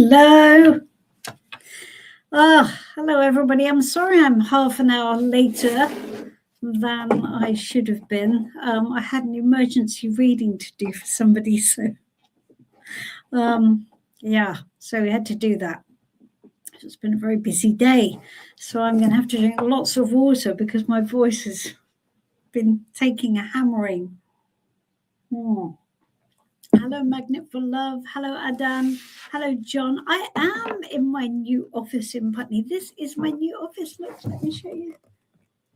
Hello. Hello, everybody. I'm sorry I'm half an hour later than I should have been. I had an emergency reading to do for somebody, so so we had to do that. It's been a very busy day, so I'm going to have to drink lots of water because my voice has been taking a hammering. Hello, Magnet for Love. Hello, Adan. Hello, John. I am in my new office in Putney. This is my new office. Look, let me show you.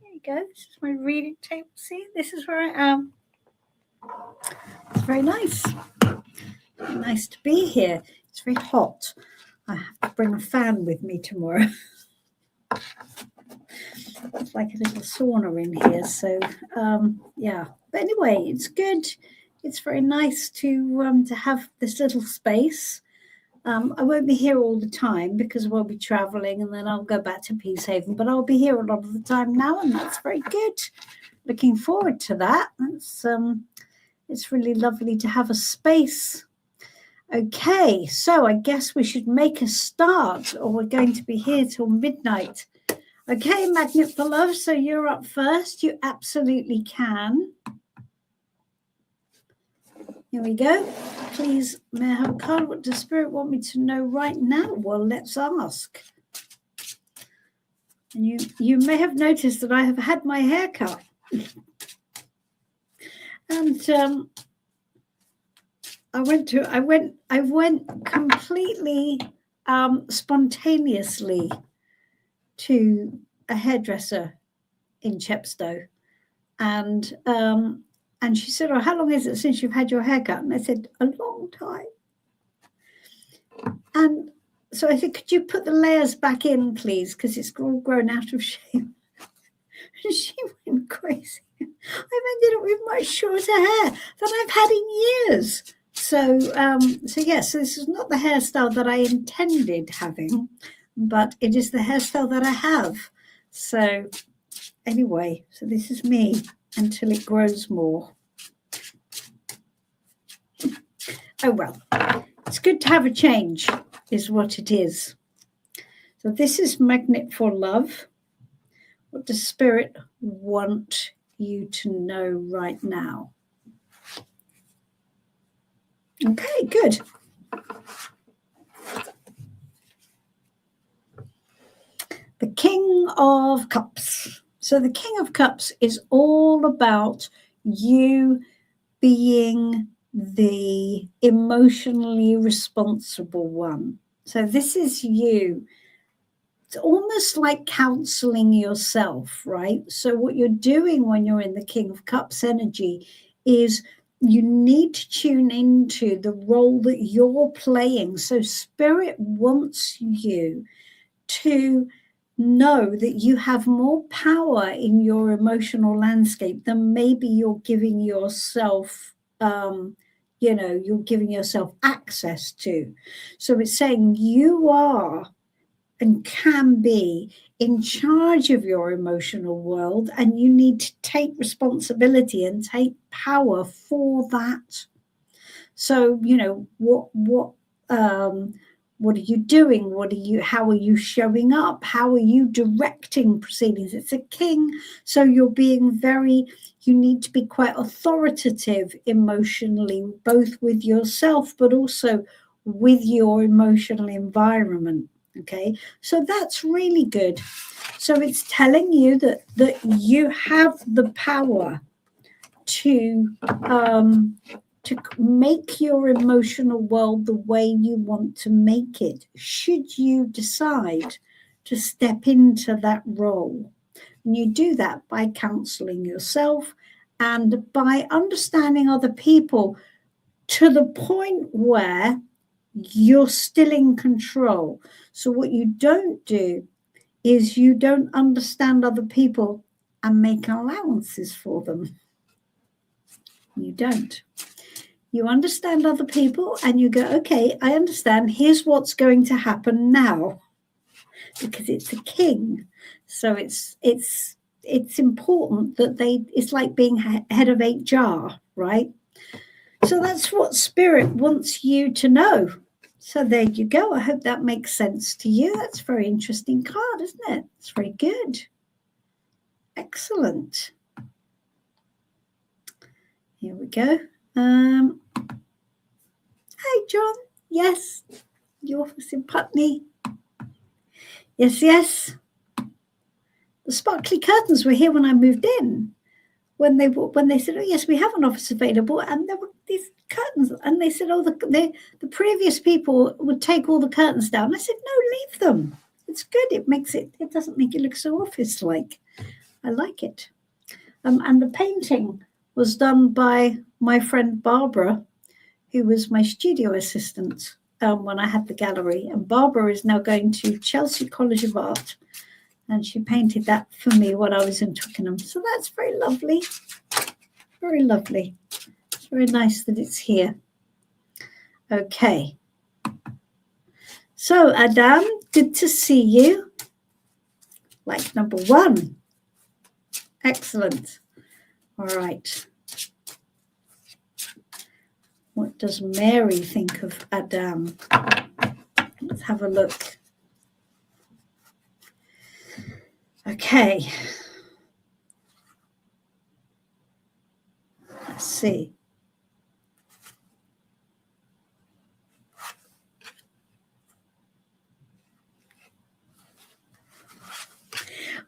There you go. This is my reading table. See, this is where I am. It's very nice. Very nice to be here. It's very hot. I have to bring a fan with me tomorrow. It's like a little sauna in here. So, yeah. But anyway, it's good. It's very nice to have this little space. I won't be here all the time because we'll be traveling and then I'll go back to Peacehaven, but I'll be here a lot of the time now, and that's very good. Looking forward to that. It's really lovely to have a space. Okay, so I guess we should make a start, or we're going to be here till midnight. Okay, Magnet for Love, so you're up first. You absolutely can. Here we go. Please, may I have a card? What does Spirit want me to know right now? Well, let's ask. And you may have noticed that I have had my hair cut. And I went completely spontaneously to a hairdresser in Chepstow, and she said, "Oh, how long is it since you've had your haircut?" And I said, "A long time." And so I said, "Could you put the layers back in, please? Because it's all grown out of shape." And she went crazy. I've ended up with much shorter hair than I've had in years. So yes, so this is not the hairstyle that I intended having, but it is the hairstyle that I have. So anyway, so this is me until it grows more. Oh, well, it's good to have a change is what it is. So this is Magnet for Love. What does Spirit want you to know right now? Okay, good. The King of Cups. So the King of Cups is all about you being the emotionally responsible one. So this is you. It's almost like counseling yourself, right? So what you're doing when you're in the King of Cups energy is you need to tune into the role that you're playing. So Spirit wants you to know that you have more power in your emotional landscape than maybe you're giving yourself, you're giving yourself access to. So it's saying you are and can be in charge of your emotional world, and you need to take responsibility and take power for that. So, what are you doing? How are you showing up? How are you directing proceedings? It's a king. So you need to be quite authoritative emotionally, both with yourself, but also with your emotional environment. Okay. So that's really good. So it's telling you that you have the power to make your emotional world the way you want to make it, should you decide to step into that role. And you do that by counseling yourself and by understanding other people to the point where you're still in control. So what you don't do is you don't understand other people and make allowances for them. You don't. You understand other people and you go, okay, I understand. Here's what's going to happen now, because it's a king. So it's important that it's like being head of HR, right? So that's what Spirit wants you to know. So there you go. I hope that makes sense to you. That's a very interesting card, isn't it? It's very good. Excellent. Here we go. Hey, John. Yes, your office in Putney. Yes, yes. The sparkly curtains were here when I moved in. When they said, oh yes, we have an office available, and there were these curtains, and they said, oh, the previous people would take all the curtains down. I said, no, leave them. It's good. It doesn't make it look so office-like. I like it. And the painting was done by my friend Barbara, who was my studio assistant when I had the gallery. And Barbara is now going to Chelsea College of Art, and she painted that for me when I was in Twickenham. So that's very lovely. Very lovely. It's very nice that it's here. Okay. So, Adam, good to see you. Like number 1. Excellent. All right. What does Mary think of Adam? Let's have a look. Okay. Let's see.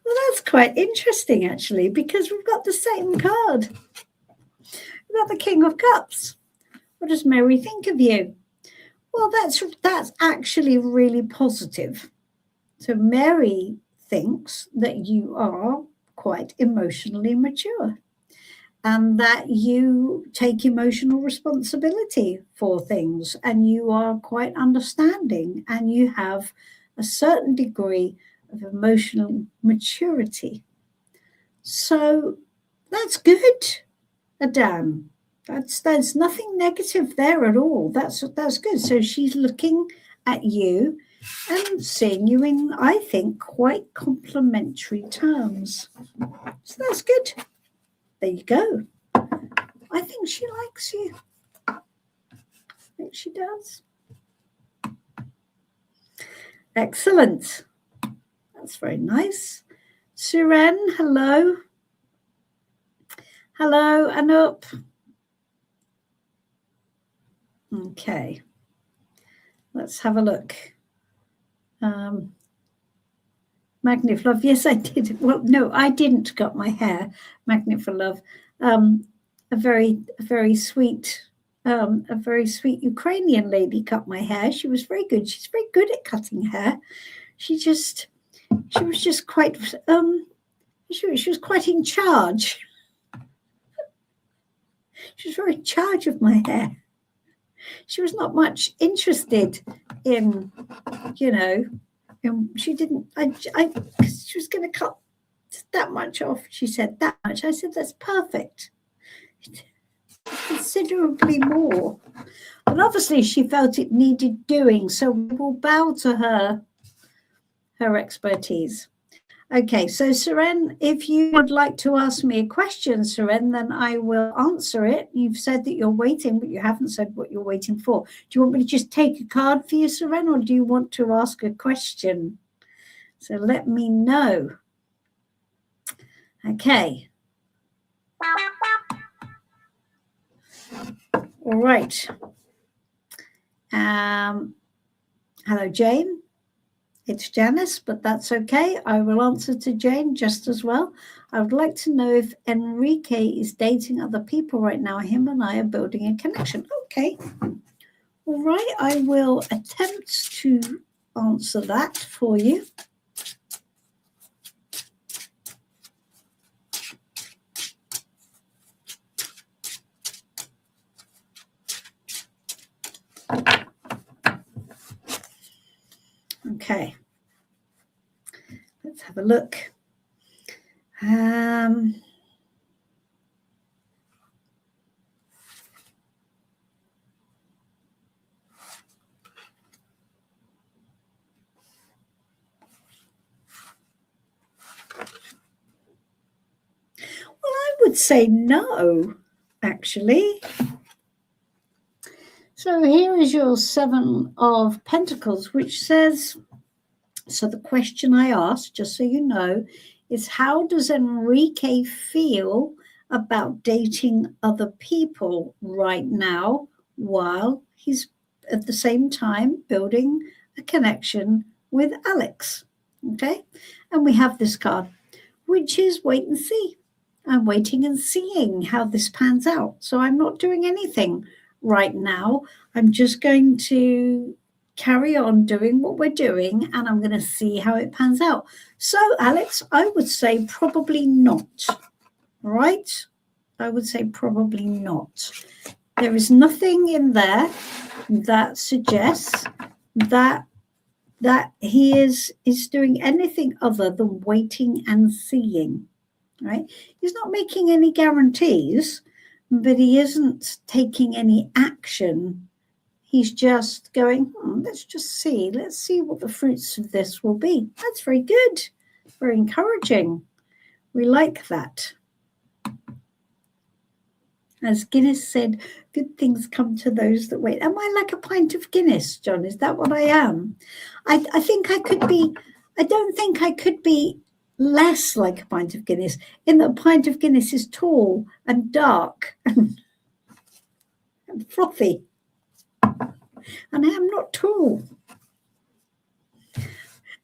Well, that's quite interesting, actually, because we've got the same card. We've got the King of Cups. What does Mary think of you? Well, that's actually really positive. So Mary thinks that you are quite emotionally mature and that you take emotional responsibility for things, and you are quite understanding, and you have a certain degree of emotional maturity. So that's good, Adam. There's nothing negative there at all. That's good. So she's looking at you and seeing you in, I think, quite complimentary terms. So that's good. There you go. I think she likes you. I think she does. Excellent. That's very nice. Suren, hello. Hello, Anup. Okay. Let's have a look. Magnet for Love. Yes, I did. Well, no, I didn't cut my hair. Magnet for Love. A very sweet Ukrainian lady cut my hair. She was very good. She's very good at cutting hair. She was just quite she was quite in charge. She was very in charge of my hair. She was not much interested in, she didn't, she was going to cut that much off. She said that much. I said, that's perfect. Considerably more. And obviously she felt it needed doing. So we will bow to her expertise. Okay, so Suren, if you would like to ask me a question, Suren, then I will answer it. You've said that you're waiting, but you haven't said what you're waiting for. Do you want me to just take a card for you, Suren, or do you want to ask a question? So let me know. Okay. All right. Hello, Jane. It's Janice, but that's okay. I will answer to Jane just as well. I would like to know if Enrique is dating other people right now. Him and I are building a connection. Okay. All right. I will attempt to answer that for you. Okay. Let's have a look. Well, I would say no, actually. So here is your Seven of Pentacles, which says, so the question I asked, just so you know, is how does Enrique feel about dating other people right now while he's at the same time building a connection with Alex? Okay. And we have this card, which is wait and see. I'm waiting and seeing how this pans out. So I'm not doing anything right now. I'm just going to carry on doing what we're doing and I'm going to see how it pans out. So, Alex, I would say probably not. Right? I would say probably not. There is nothing in there that suggests that he is doing anything other than waiting and seeing. Right? He's not making any guarantees, but he isn't taking any action. He's just going, let's just see. Let's see what the fruits of this will be. That's very good. Very encouraging. We like that. As Guinness said, good things come to those that wait. Am I like a pint of Guinness, John? Is that what I am? I think I could be, I don't think I could be less like a pint of Guinness, in that a pint of Guinness is tall and dark and frothy. And I am not tall.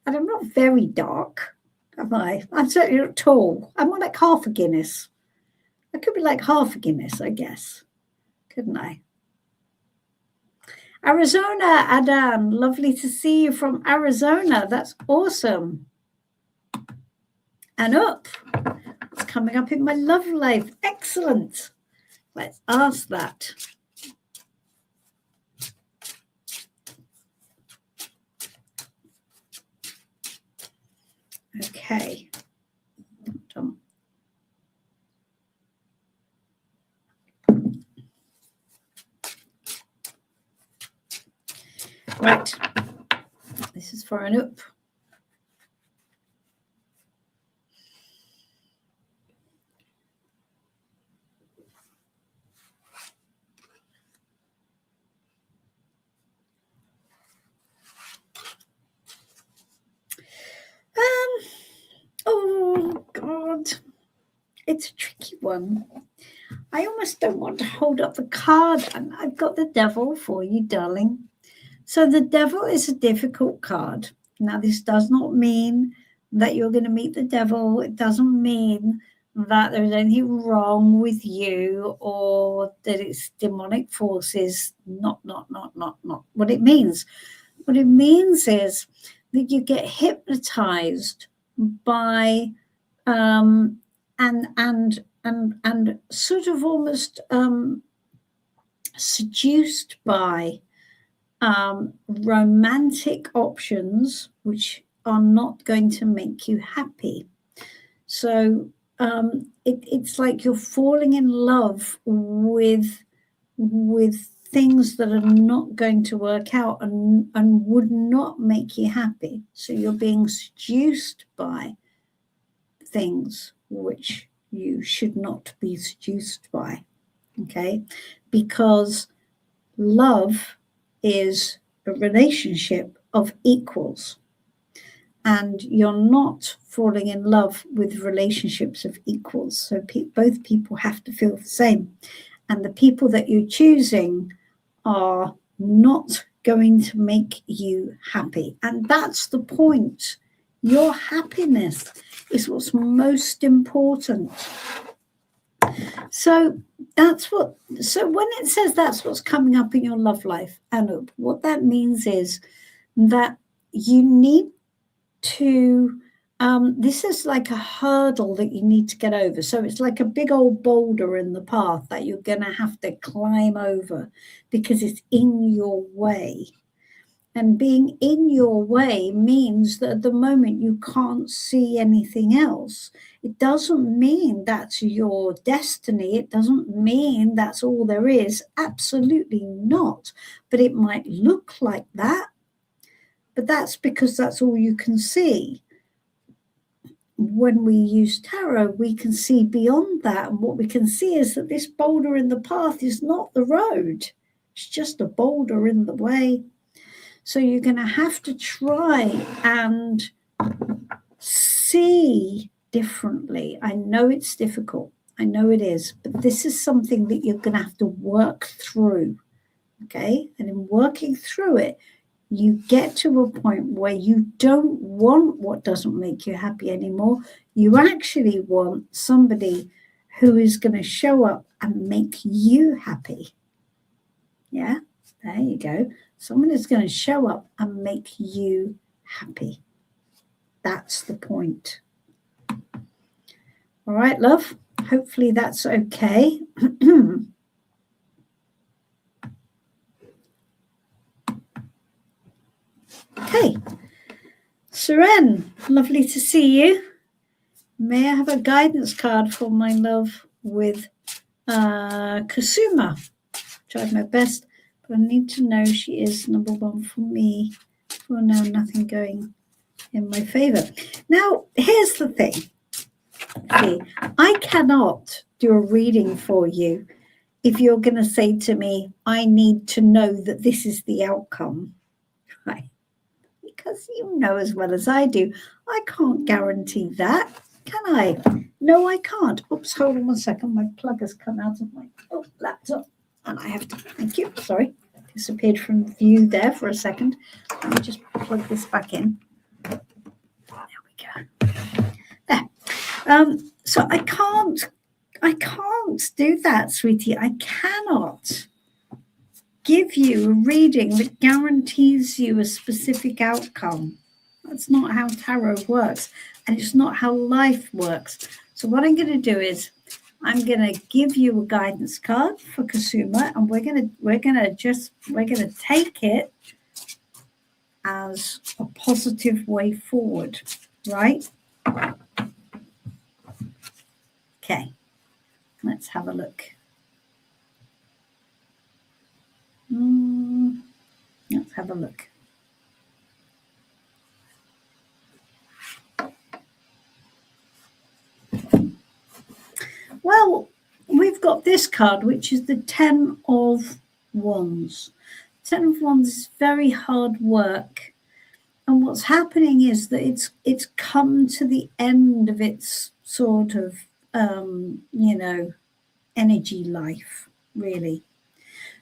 And I'm not very dark, am I? I'm certainly not tall. I'm more like half a Guinness. I could be like half a Guinness, I guess. Couldn't I? Arizona, Adam. Lovely to see you from Arizona. That's awesome. And up. It's coming up in my love life. Excellent. Let's ask that. Okay. Done. Right. This is for an up. Oh, God. It's a tricky one. I almost don't want to hold up the card. And I've got the devil for you, darling. So the devil is a difficult card. Now, this does not mean that you're going to meet the devil. It doesn't mean that there's anything wrong with you or that it's demonic forces. Not. What it means is that you get hypnotized by and sort of almost seduced by romantic options which are not going to make you happy. So it's like you're falling in love with things that are not going to work out and would not make you happy. So you're being seduced by things which you should not be seduced by, okay? Because love is a relationship of equals, and you're not falling in love with relationships of equals. So both people have to feel the same, and the people that you're choosing are not going to make you happy. And that's the point. Your happiness is what's most important. So when it says that's what's coming up in your love life, Anup, what that means is that you need to, this is like a hurdle that you need to get over. So it's like a big old boulder in the path that you're going to have to climb over because it's in your way. And being in your way means that at the moment you can't see anything else. It doesn't mean that's your destiny. It doesn't mean that's all there is. Absolutely not. But it might look like that. But that's because that's all you can see. When we use tarot, we can see beyond that. And what we can see is that this boulder in the path is not the road. It's just a boulder in the way. So you're going to have to try and see differently. I know it's difficult. I know it is. But this is something that you're going to have to work through. Okay? And in working through it, you get to a point where you don't want what doesn't make you happy anymore. You actually want somebody who is going to show up and make you happy. Yeah, there you go. Someone is going to show up and make you happy. That's the point. All right, love. Hopefully that's okay. Okay. Seren, lovely to see you. May I have a guidance card for my love with Kasuma? Tried my best, but I need to know she is number one for me. For now, nothing going in my favor. Now, here's the thing. See, I cannot do a reading for you if you're going to say to me, I need to know that this is the outcome, right? Because you know as well as I do, I can't guarantee that, can I? No, I can't. Oops, hold on one second. My plug has come out of my laptop. And I have to, thank you, sorry, disappeared from view there for a second. Let me just plug this back in. There we go. There. So I can't do that, sweetie. I cannot give you a reading that guarantees you a specific outcome. That's not how tarot works, and it's not how life works. So what I'm going to do is I'm going to give you a guidance card for Kasuma, and we're going to take it as a positive way forward, right? Okay, let's have a look. Let's have a look. Well, we've got this card, which is the 10 of Wands. 10 of Wands is very hard work. And what's happening is that it's come to the end of its sort of, energy life, really.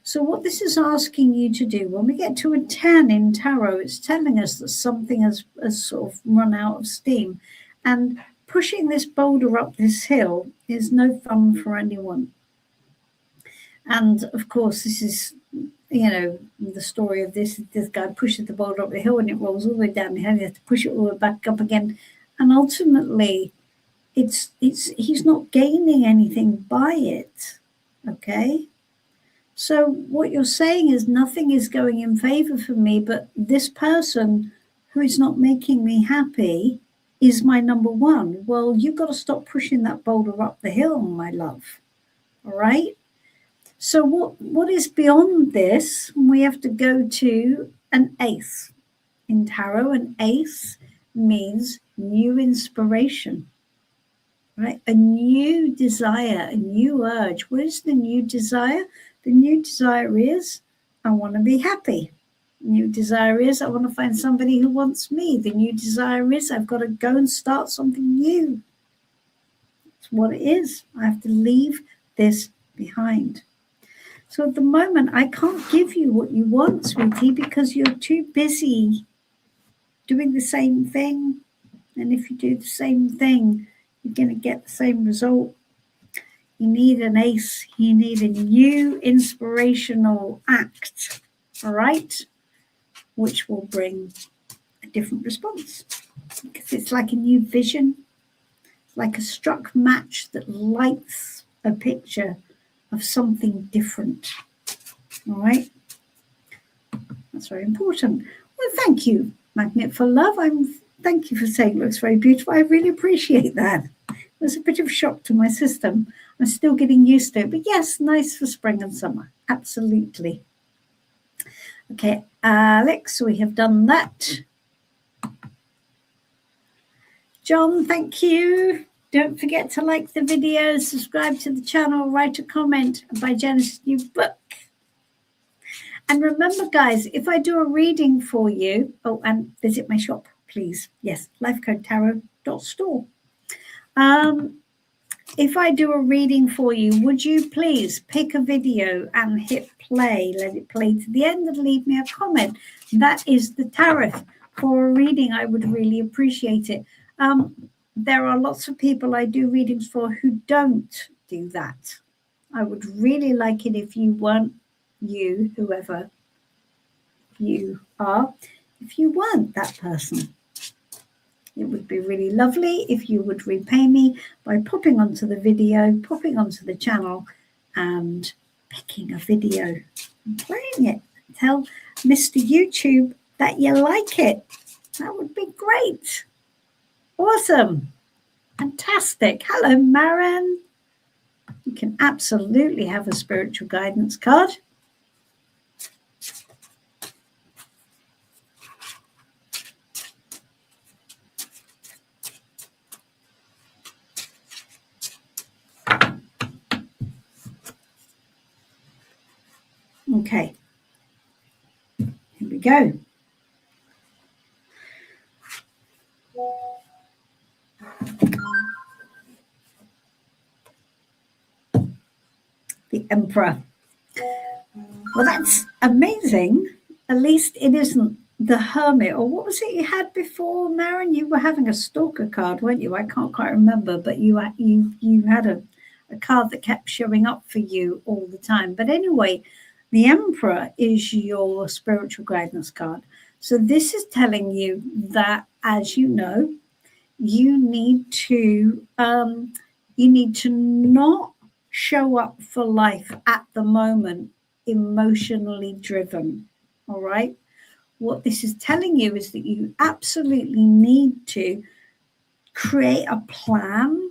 So what this is asking you to do, when we get to a 10 in tarot, it's telling us that something has sort of run out of steam. And pushing this boulder up this hill is no fun for anyone. And of course, this is, the story of this guy pushes the boulder up the hill and it rolls all the way down the hill. He has to push it all the way back up again. And ultimately, he's not gaining anything by it. Okay? So what you're saying is nothing is going in favor for me, but this person who is not making me happy is my number one. Well, you've got to stop pushing that boulder up the hill, my love. All right? So what is beyond this? We have to go to an ace. In tarot, an ace means new inspiration, right? A new desire, a new urge. What is the new desire? The new desire is, I want to be happy. The new desire is, I want to find somebody who wants me. The new desire is, I've got to go and start something new. That's what it is. I have to leave this behind. So at the moment, I can't give you what you want, sweetie, because you're too busy doing the same thing. And if you do the same thing, you're going to get the same result. You need an ace. You need a new inspirational act, all right, which will bring a different response. Because it's like a new vision, like a struck match that lights a picture of something different. All right, that's very important. Well, thank you, Magnet for Love. Thank you for saying it looks very beautiful. I really appreciate that. It was a bit of a shock to my system. I'm still getting used to it, but yes, nice for spring and summer. Absolutely. Okay, Alex, we have done that. John, thank you. Don't forget to like the video, subscribe to the channel, write a comment and buy Janice's new book. And remember, guys, if I do a reading for you, and visit my shop, please. Yes, lifecodetarot.store. If I do a reading for you, would you please pick a video and hit play, let it play to the end and leave me a comment? That is the tariff for a reading. I would really appreciate it. There are lots of people I do readings for who don't do that. I would really like it if you weren't you, whoever you are, if you weren't that person. It would be really lovely if you would repay me by popping onto the video, popping onto the channel and picking a video and playing it. Tell Mr. YouTube that you like it. That would be great. Awesome. Fantastic. Hello, Maren. You can absolutely have a spiritual guidance card. Okay, here we go. The Emperor. Well, that's amazing. At least it isn't the Hermit, or what was it you had before, Maren? You were having a stalker card, weren't you? I can't quite remember, but you had a card that kept showing up for you all the time. But anyway, the Emperor is your spiritual guidance card. So this is telling you that, as you know, you need to not show up for life at the moment emotionally driven. All right. What this is telling you is that you absolutely need to create a plan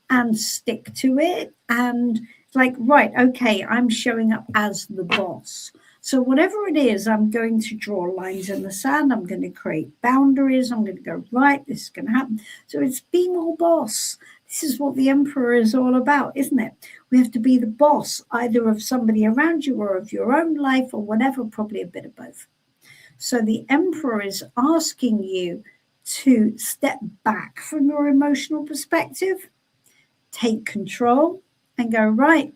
and stick to it. And like, right, okay, I'm showing up as the boss. So whatever it is, I'm going to draw lines in the sand. I'm going to create boundaries. I'm going to go, right, this is going to happen. So it's being all boss. This is what the Emperor is all about, isn't it? We have to be the boss, either of somebody around you or of your own life or whatever, probably a bit of both. So the Emperor is asking you to step back from your emotional perspective, take control and go, right,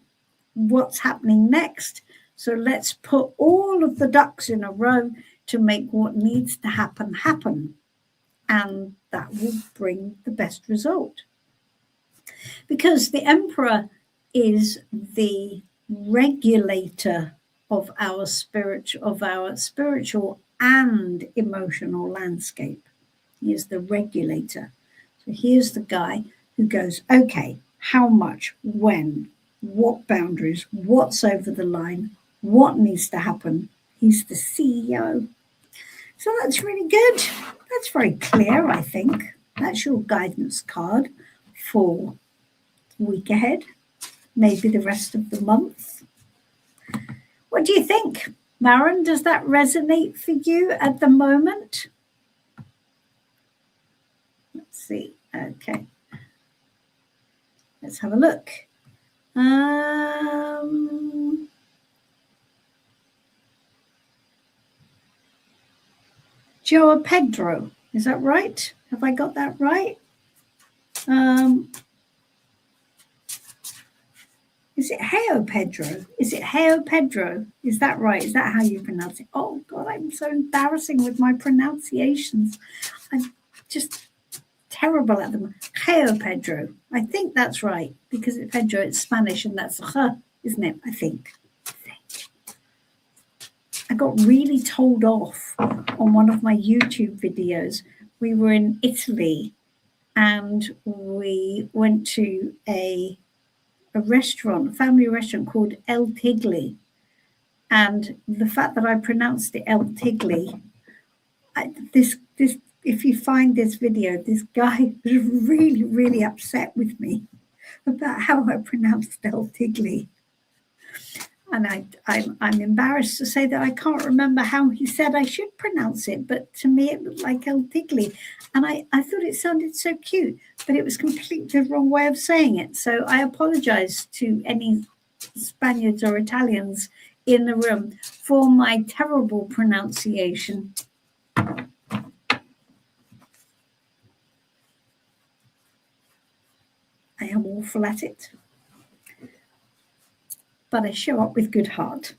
what's happening next? So let's put all of the ducks in a row to make what needs to happen happen. And that will bring the best result. Because the Emperor is the regulator of our spiritual and emotional landscape. He is the regulator. So here's the guy who goes, okay, how much, when, what boundaries, what's over the line, what needs to happen. He's the CEO. So that's really good. That's very clear, I think. That's your guidance card for the week ahead, maybe the rest of the month. What do you think, Maren? Does that resonate for you at the moment? Let's see. Okay. Let's have a look. Joao Pedro, is that right? Have I got that right? Is it Joao Pedro? Is it Joao Pedro? Is that right? Is that how you pronounce it? Oh, God, I'm so embarrassing with my pronunciations. I'm just terrible at them. Joao Pedro. I think that's right, because it's Pedro, it's Spanish, and that's isn't it? I think. I got really told off on one of my YouTube videos. We were in Italy and we went to a restaurant, a family restaurant called El Tigli. And the fact that I pronounced it El Tigli, if you find this video, this guy was really, really upset with me about how I pronounced El Tigli. And I'm embarrassed to say that I can't remember how he said I should pronounce it, but to me it looked like El Tigli. And I thought it sounded so cute, but it was completely the wrong way of saying it. So I apologize to any Spaniards or Italians in the room for my terrible pronunciation. I am awful at it, but I show up with good heart.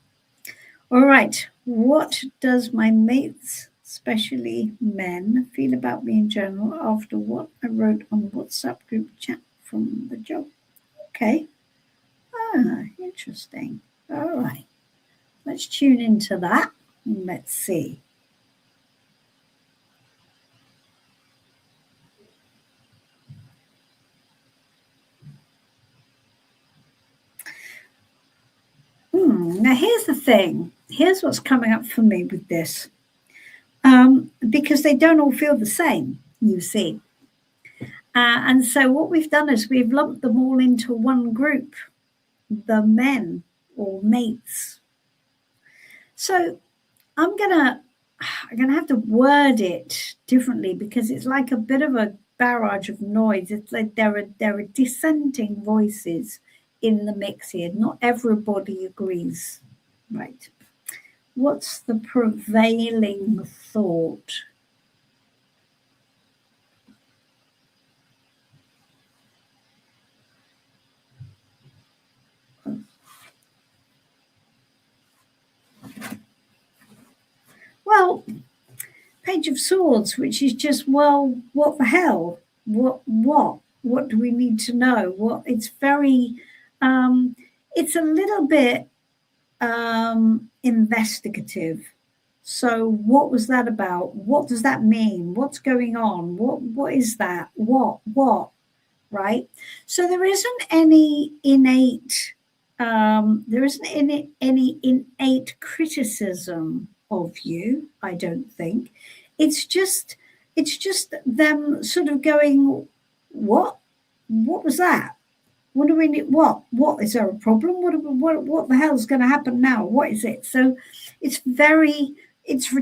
All right, what does my mates, especially men, feel about me in general after what I wrote on the WhatsApp group chat from the job? Okay. Interesting. All right. Let's tune into that. Let's see. Now, here's the thing. Here's what's coming up for me with this. Because they don't all feel the same, you see. And so what we've done is we've lumped them all into one group, the men or mates. So I'm gonna have to word it differently because it's like a bit of a barrage of noise. It's like there are dissenting voices in the mix here. Not everybody agrees. Right. What's the prevailing thought? Well, Page of Swords, which is just, well, what the hell? What do we need to know? What it's very it's a little bit investigative. So what was that about? What does that mean? What's going on? What is that? What? Right? So there isn't any innate any innate criticism of you, I don't think. It's just them sort of going, what was that? What do we need? What is there a problem? What the hell's going to happen now? What is it? So it's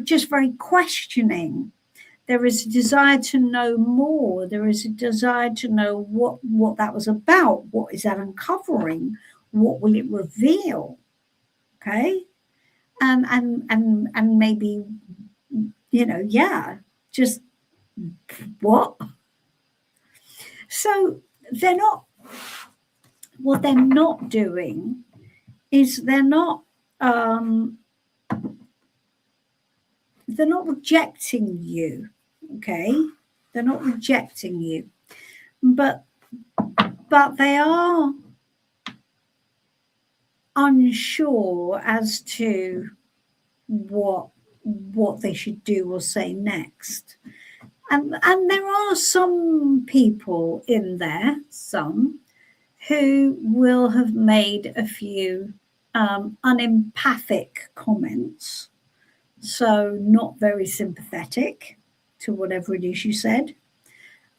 just very questioning. There is a desire to know more. There is a desire to know what that was about. What is that uncovering? What will it reveal? Okay, and maybe, just what? So they're not. What they're not doing is they're not rejecting you. Okay, they're not rejecting you, but they are unsure as to what they should do or say next. And there are some people in there, who will have made a few unempathic comments, so not very sympathetic to whatever it is you said.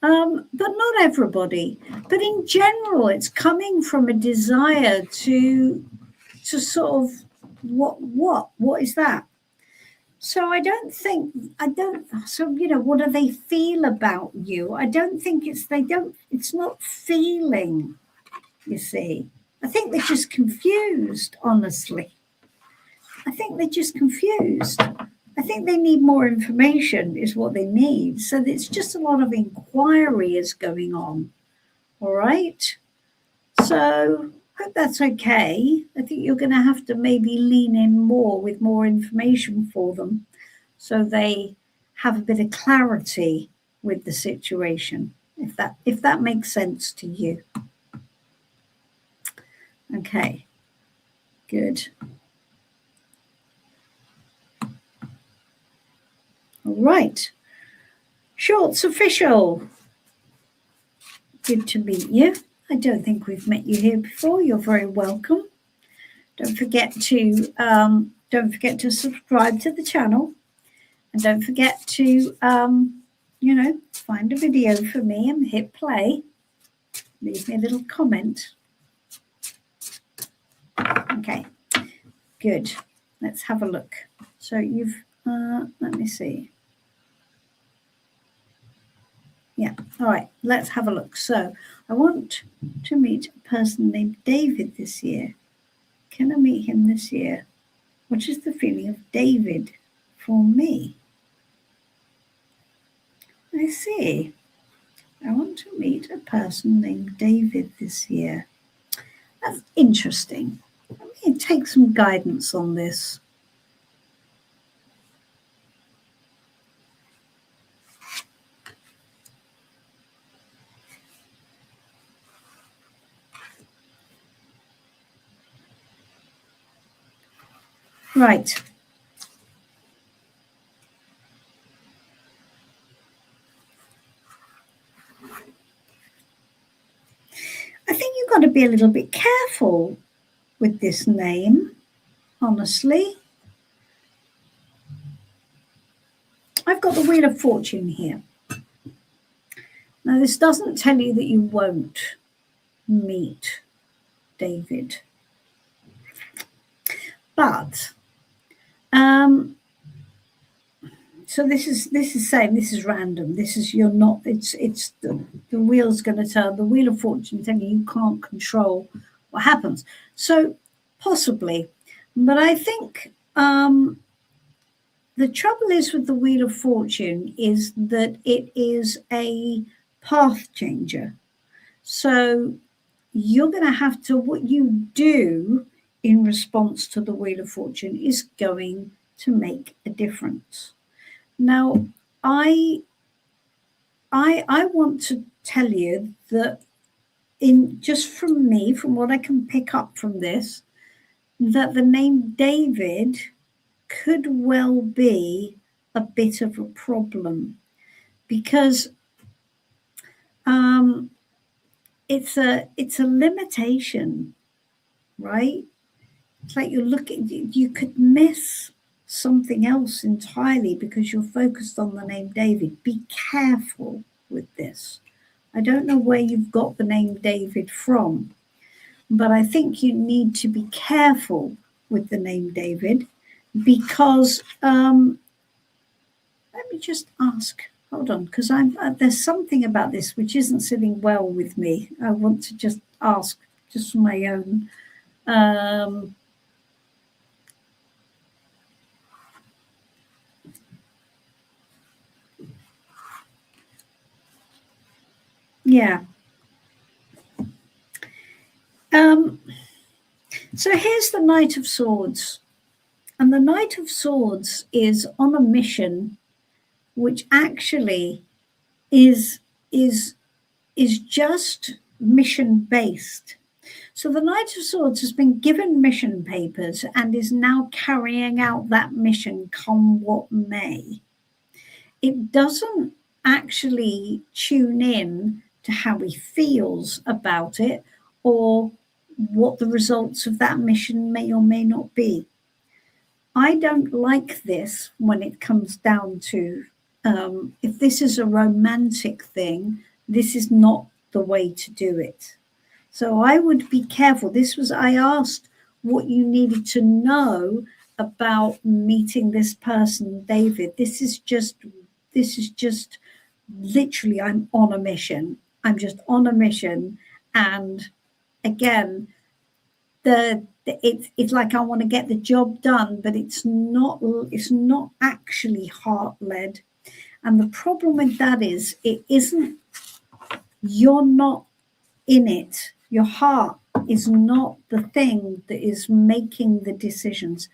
But not everybody. But in general, it's coming from a desire to sort of what is that? So what do they feel about you? I don't think it's not feeling, you see. I think they're just confused, honestly. I think they're just confused. I think they need more information is what they need. So it's just a lot of inquiry is going on. All right. So I hope that's okay. I think you're going to have to maybe lean in more with more information for them so they have a bit of clarity with the situation, if that makes sense to you. Okay, good. All right. Shorts Official. Good to meet you. I don't think we've met you here before. You're very welcome. Don't forget to subscribe to the channel, and don't forget to find a video for me and hit play. Leave me a little comment. Okay, good. Let's have a look. So you've let me see. Yeah, all right, let's have a look. So I want to meet a person named David this year. Can I meet him this year? What is the feeling of David for me? I see. I want to meet a person named David this year. That's interesting. Let me take some guidance on this. Right. I think you've got to be a little bit careful with this name, honestly. I've got the Wheel of Fortune here. Now, this doesn't tell you that you won't meet David. But, so this is saying this is random. This is, you're not, it's the wheel's going to turn, the Wheel of Fortune telling you can't control what happens. So possibly, but I think the trouble is with the Wheel of Fortune is that it is a path changer. So you're going to have to, what you do in response to the Wheel of Fortune is going to make a difference. Now, I want to tell you that just from me, from what I can pick up from this, that the name David could well be a bit of a problem, because it's a limitation, right? It's like you're looking, you could miss something else entirely because you're focused on the name David. Be careful with this. I don't know where you've got the name David from, but I think you need to be careful with the name David, because let me just ask, hold on, because there's something about this which isn't sitting well with me. I want to just ask, just for my own yeah. So here's the Knight of Swords. And the Knight of Swords is on a mission which actually is just mission based. So the Knight of Swords has been given mission papers and is now carrying out that mission come what may. It doesn't actually tune in to how he feels about it or what the results of that mission may or may not be. I don't like this when it comes down to, if this is a romantic thing, this is not the way to do it. So I would be careful. I asked what you needed to know about meeting this person, David. This is just literally, I'm on a mission. I'm just on a mission. And again, it's like I want to get the job done, but it's not actually heart-led. And the problem with that is you're not in it. Your heart is not the thing that is making the decisions.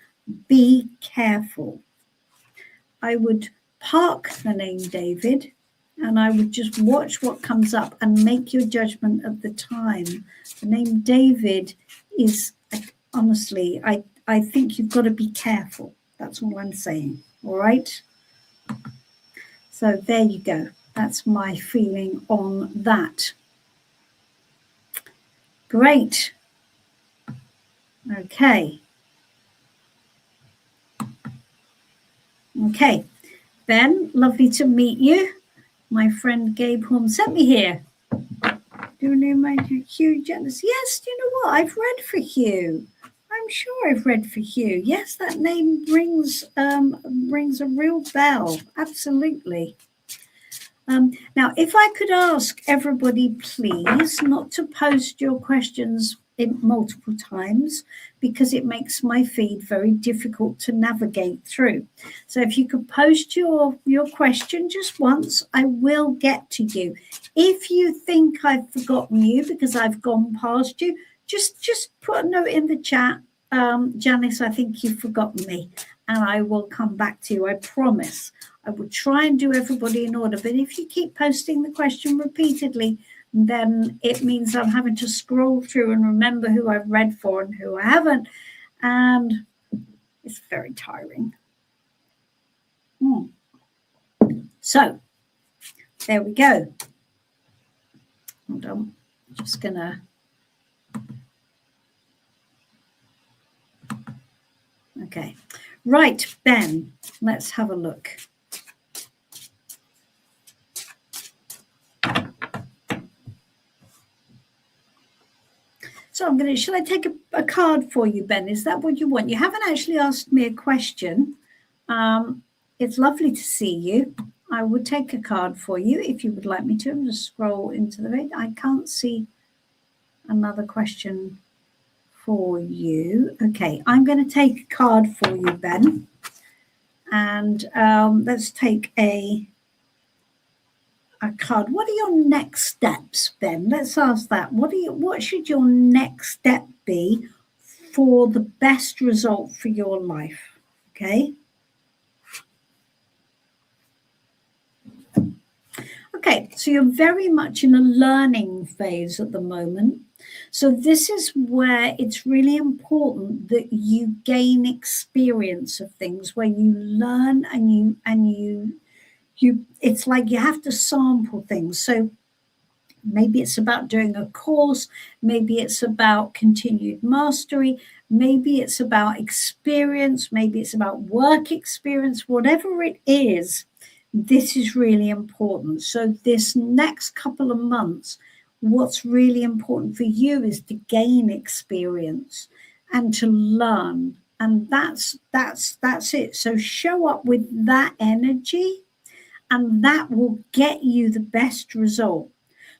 Be careful. I would park the name David and I would just watch what comes up and make your judgment at the time. The name David is, honestly, I think you've got to be careful. That's all I'm saying. All right. So there you go. That's my feeling on that. Great. Okay. Okay. Ben, lovely to meet you. My friend Gabe Horn sent me here. Do you know my Hugh Janus? Yes, do you know what? I've read for Hugh. I'm sure I've read for Hugh. Yes, that name rings a real bell. Absolutely. Now, if I could ask everybody, please, not to post your questions it multiple times because it makes my feed very difficult to navigate through. So if you could post your question just once, I will get to you. If you think I've forgotten you because I've gone past you, just put a note in the chat. Janice, I think you've forgotten me, and I will come back to you. I promise. I will try and do everybody in order, but if you keep posting the question repeatedly, then it means I'm having to scroll through and remember who I've read for and who I haven't, and it's very tiring. So there we go. Hold on, just gonna. Okay, right, Ben, let's have a look. So shall I take a card for you, Ben? Is that what you want? You haven't actually asked me a question. It's lovely to see you. I would take a card for you if you would like me to. I'm just scroll into the video. I can't see another question for you. Okay, I'm going to take a card for you, Ben. And let's take a card. What are your next steps, Ben? Let's ask that. What should your next step be for the best result for your life? Okay. Okay, so you're very much in a learning phase at the moment. So this is where it's really important that you gain experience of things, where you learn and you it's like you have to sample things. So maybe it's about doing a course, maybe it's about continued mastery, maybe it's about experience, maybe it's about work experience, whatever it is. This is really important. So this next couple of months, what's really important for you is to gain experience and to learn. And that's it. So show up with that energy, and that will get you the best result.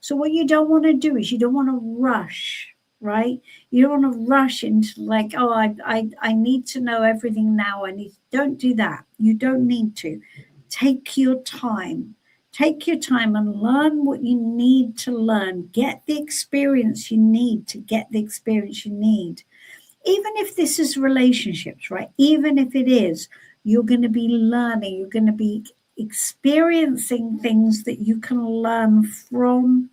So what you don't want to do is you don't want to rush, right? You don't want to rush into like, oh, I need to know everything now. Don't do that. You don't need to. Take your time. Take your time and learn what you need to learn. Get the experience you need to get the experience you need. Even if this is relationships, right? Even if it is, you're going to be learning. You're going to be experiencing things that you can learn from,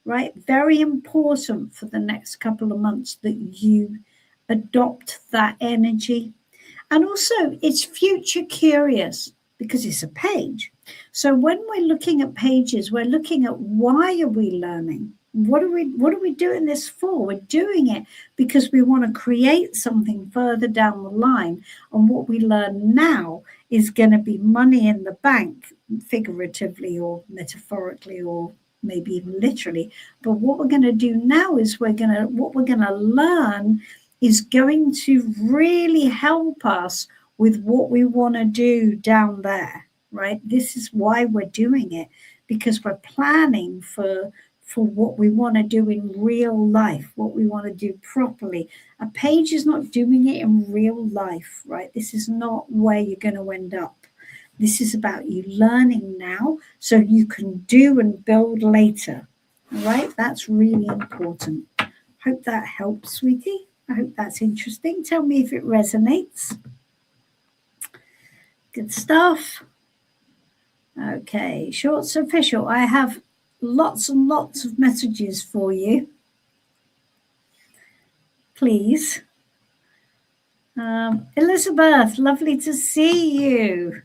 right? Very important for the next couple of months that you adopt that energy. And also, it's future curious because it's a page. So when we're looking at pages, we're looking at why are we learning? What are we doing this for? We're doing it because we want to create something further down the line. And what we learn now is going to be money in the bank, figuratively or metaphorically or maybe even literally. But what we're going to do now is what we're going to learn is going to really help us with what we want to do down there, right? This is why we're doing it, because we're planning for what we want to do in real life, what we want to do properly. A page is not doing it in real life, right? This is not where you're going to end up. This is about you learning now so you can do and build later, all right? That's really important. Hope that helps, sweetie. I hope that's interesting. Tell me if it resonates. Good stuff. Okay, Shorts Official. I have lots and lots of messages for you. Please. Elizabeth, lovely to see you.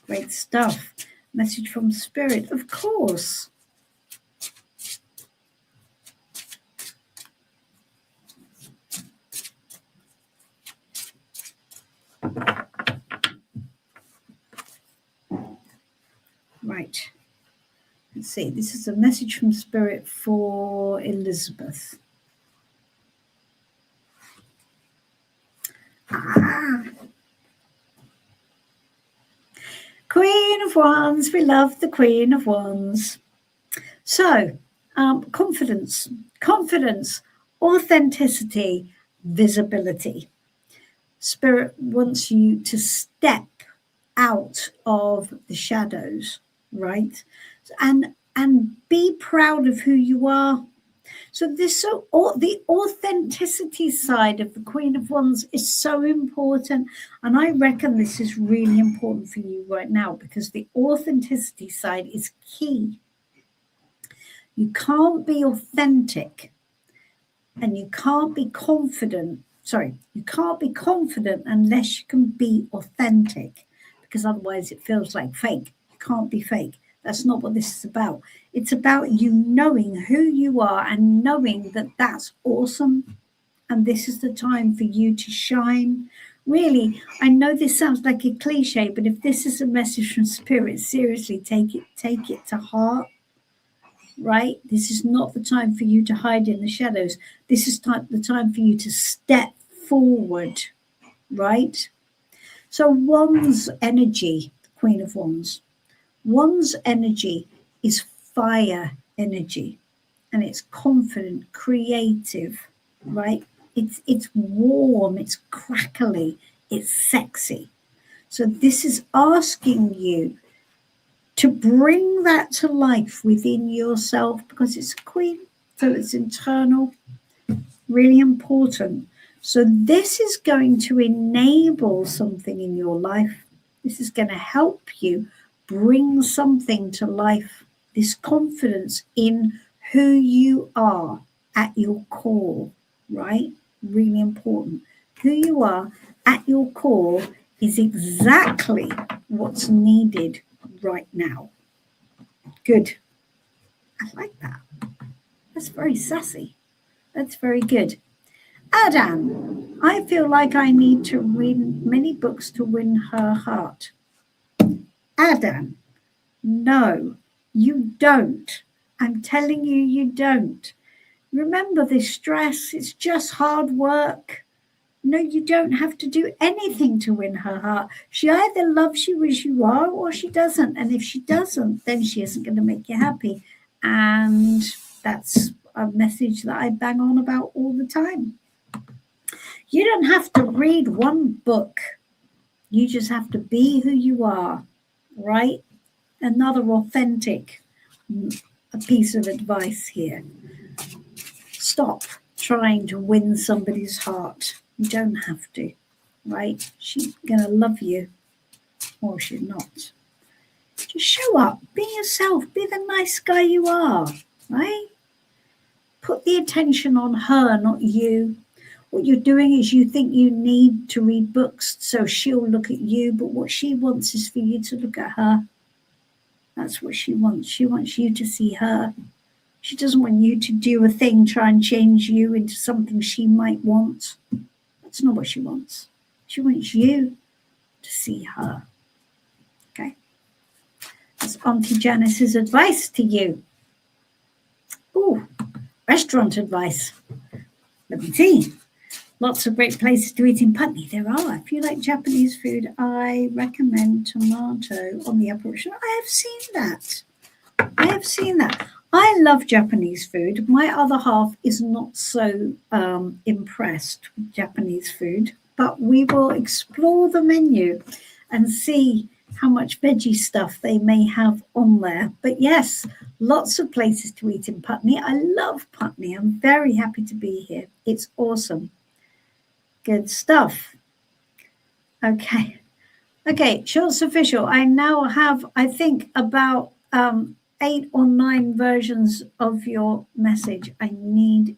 Great stuff. Message from Spirit, of course. Right. Let's see. This is a message from Spirit for Elizabeth. Queen of Wands, we love the Queen of Wands. So, confidence, authenticity, visibility. Spirit wants you to step out of the shadows, right? And be proud of who you are. So the authenticity side of the Queen of Wands is so important, and I reckon this is really important for you right now because the authenticity side is key. You can't be authentic and you can't be confident. Sorry, you can't be confident unless you can be authentic, because otherwise it feels like fake. You can't be fake. That's not what this is about. It's about you knowing who you are and knowing that that's awesome. And this is the time for you to shine. Really, I know this sounds like a cliche, but if this is a message from Spirit, seriously, take it to heart. Right? This is not the time for you to hide in the shadows. This is the time for you to step forward, right? So Wands energy, Queen of Wands. Wands energy is fire energy, and it's confident, creative, right? It's warm, it's crackly, it's sexy. So this is asking you to bring that to life within yourself, because it's a queen, so it's internal, really important. So this is going to enable something in your life. This is going to help you bring something to life, this confidence in who you are at your core, right? Really important. Who you are at your core is exactly what's needed right now. Good. I like that. That's very sassy. That's very good. Adam, I feel like I need to read many books to win her heart. Adam, no, you don't. I'm telling you, you don't. Remember this stress, it's just hard work. No, you don't have to do anything to win her heart. She either loves you as you are or she doesn't. And if she doesn't, then she isn't going to make you happy. And that's a message that I bang on about all the time. You don't have to read one book. You just have to be who you are, right? Another authentic piece of advice here. Stop trying to win somebody's heart. You don't have to, right? She's going to love you or she's not. Just show up, be yourself, be the nice guy you are, right? Put the attention on her, not you. What you're doing is you think you need to read books so she'll look at you, but what she wants is for you to look at her. That's what she wants. She wants you to see her. She doesn't want you to do a thing, try and change you into something she might want. That's not what she wants. She wants you to see her. Okay? That's Auntie Janice's advice to you. Ooh, restaurant advice. Let me see. Lots of great places to eat in Putney. There are. If you like Japanese food, I recommend Tomato on the Upper Ocean. I have seen that. I love Japanese food. My other half is not so impressed with Japanese food, but we will explore the menu and see how much veggie stuff they may have on there. But yes, lots of places to eat in Putney. I love Putney. I'm very happy to be here. It's awesome. Good stuff. Okay, Shorts Official. I now have, I think, about 8 or 9 versions of your message. I need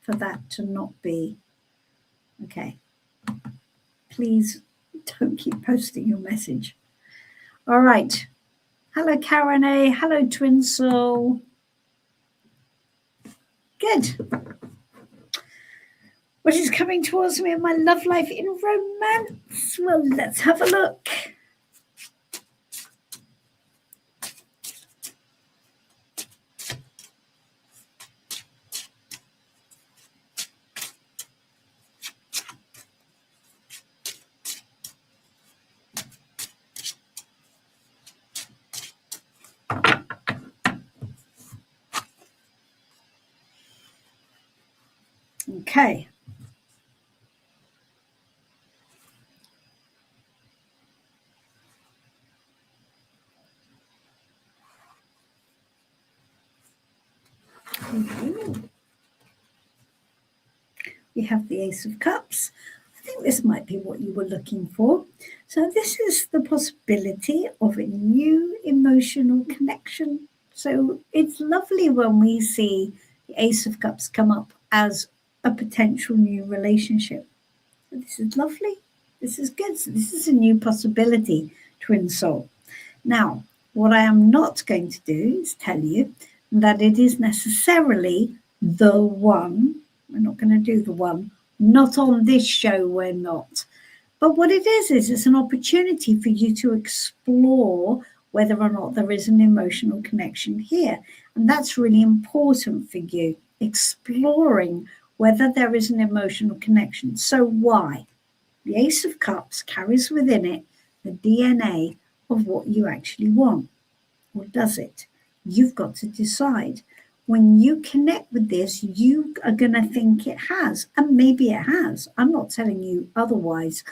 for that to not be. Okay. Please don't keep posting your message. All right. Hello, Karen A. Hello, Twin Soul. Good. What is coming towards me in my love life in romance? Well, let's have a look. Okay. We have the Ace of Cups. I think this might be what you were looking for. So this is the possibility of a new emotional connection. So it's lovely when we see the Ace of Cups come up as a potential new relationship. So this is lovely. This is good. So this is a new possibility, Twin Soul. Now, what I am not going to do is tell you that it is necessarily the one. We're not going to do the one. Not on this show, we're not. But what it is it's an opportunity for you to explore whether or not there is an emotional connection here. And that's really important for you, exploring whether there is an emotional connection. So why? The Ace of Cups carries within it the DNA of what you actually want. Or does it? You've got to decide. When you connect with this, you are going to think it has, and maybe it has. I'm not telling you otherwise,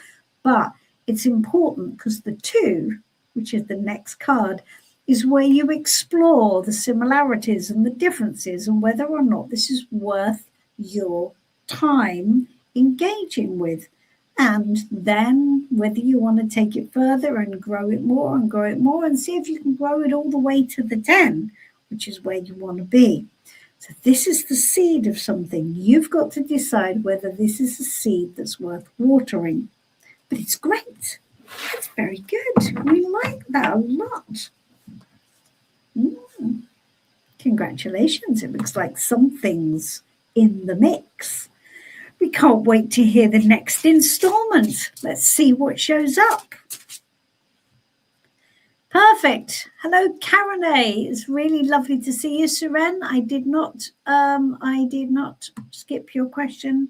but it's important because the 2, which is the next card, is where you explore the similarities and the differences and whether or not this is worth your time engaging with. And then whether you want to take it further and grow it more and see if you can grow it all the way to the 10, which is where you want to be. So this is the seed of something. You've got to decide whether this is a seed that's worth watering. But it's great. It's very good. We like that a lot. Congratulations. It looks like something's in the mix. We can't wait to hear the next installment. Let's see what shows up. Perfect. Hello, Karen A. It's really lovely to see you, Seren. I did not skip your question.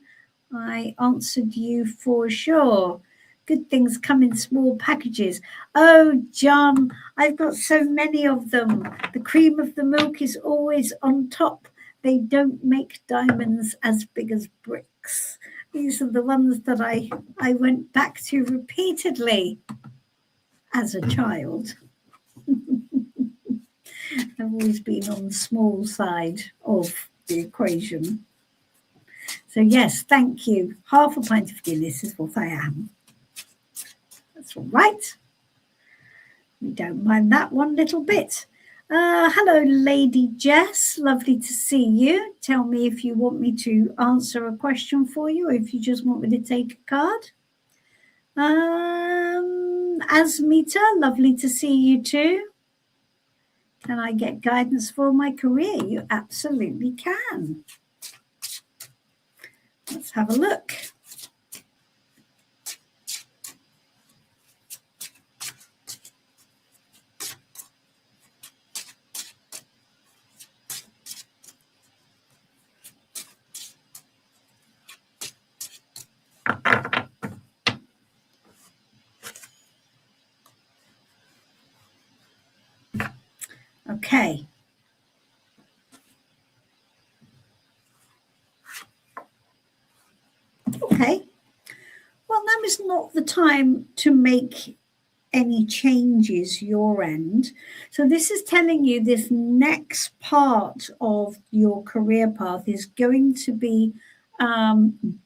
I answered you for sure. Good things come in small packages. Oh, John, I've got so many of them. The cream of the milk is always on top. They don't make diamonds as big as bricks. These are the ones that I went back to repeatedly as a child. I've always been on the small side of the equation. So yes, thank you. Half a pint of Guinness is what I am. That's all right. We don't mind that one little bit. Hello, Lady Jess. Lovely to see you. Tell me if you want me to answer a question for you, or if you just want me to take a card. Asmita, lovely to see you too. Can I get guidance for my career? You absolutely can. Let's have a look. Okay. Okay. Well, now is not the time to make any changes your end. So this is telling you this next part of your career path is going to be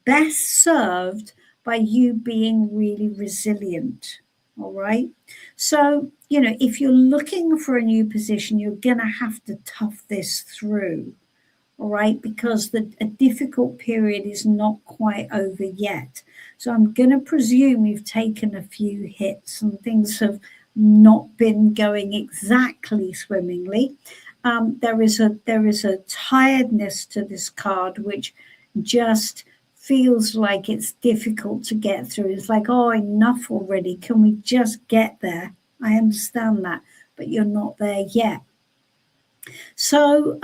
best served by you being really resilient. All right. So, if you're looking for a new position, you're going to have to tough this through. All right, because a difficult period is not quite over yet. So I'm going to presume you've taken a few hits and things have not been going exactly swimmingly. There is a tiredness to this card, which just feels like it's difficult to get through. It's like, oh, enough already. Can we just get there? I understand that, but you're not there yet. So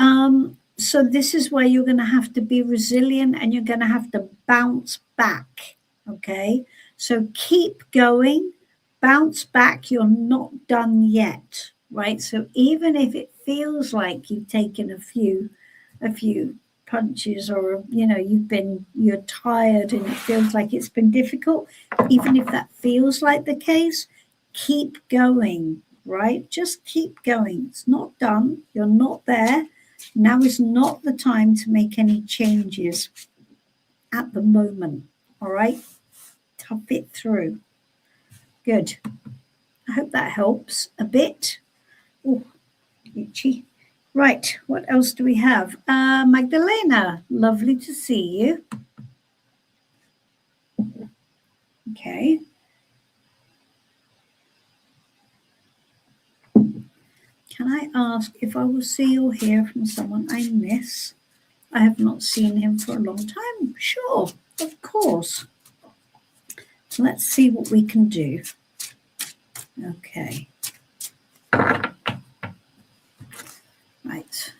this is where you're going to have to be resilient and you're going to have to bounce back. Okay, so keep going, bounce back. You're not done yet, right? So even if it feels like you've taken a few punches, or you're tired and it feels like it's been difficult, even if that feels like the case, keep going, right? Just keep going. It's not done. You're not there. Now is not the time to make any changes at the moment. All right, tough it through. Good. I hope that helps a bit. Oh, itchy. Right, what else do we have? Magdalena, lovely to see you. Okay. Can I ask if I will see or hear from someone I miss? I have not seen him for a long time. Sure, of course. Let's see what we can do. Okay. Right.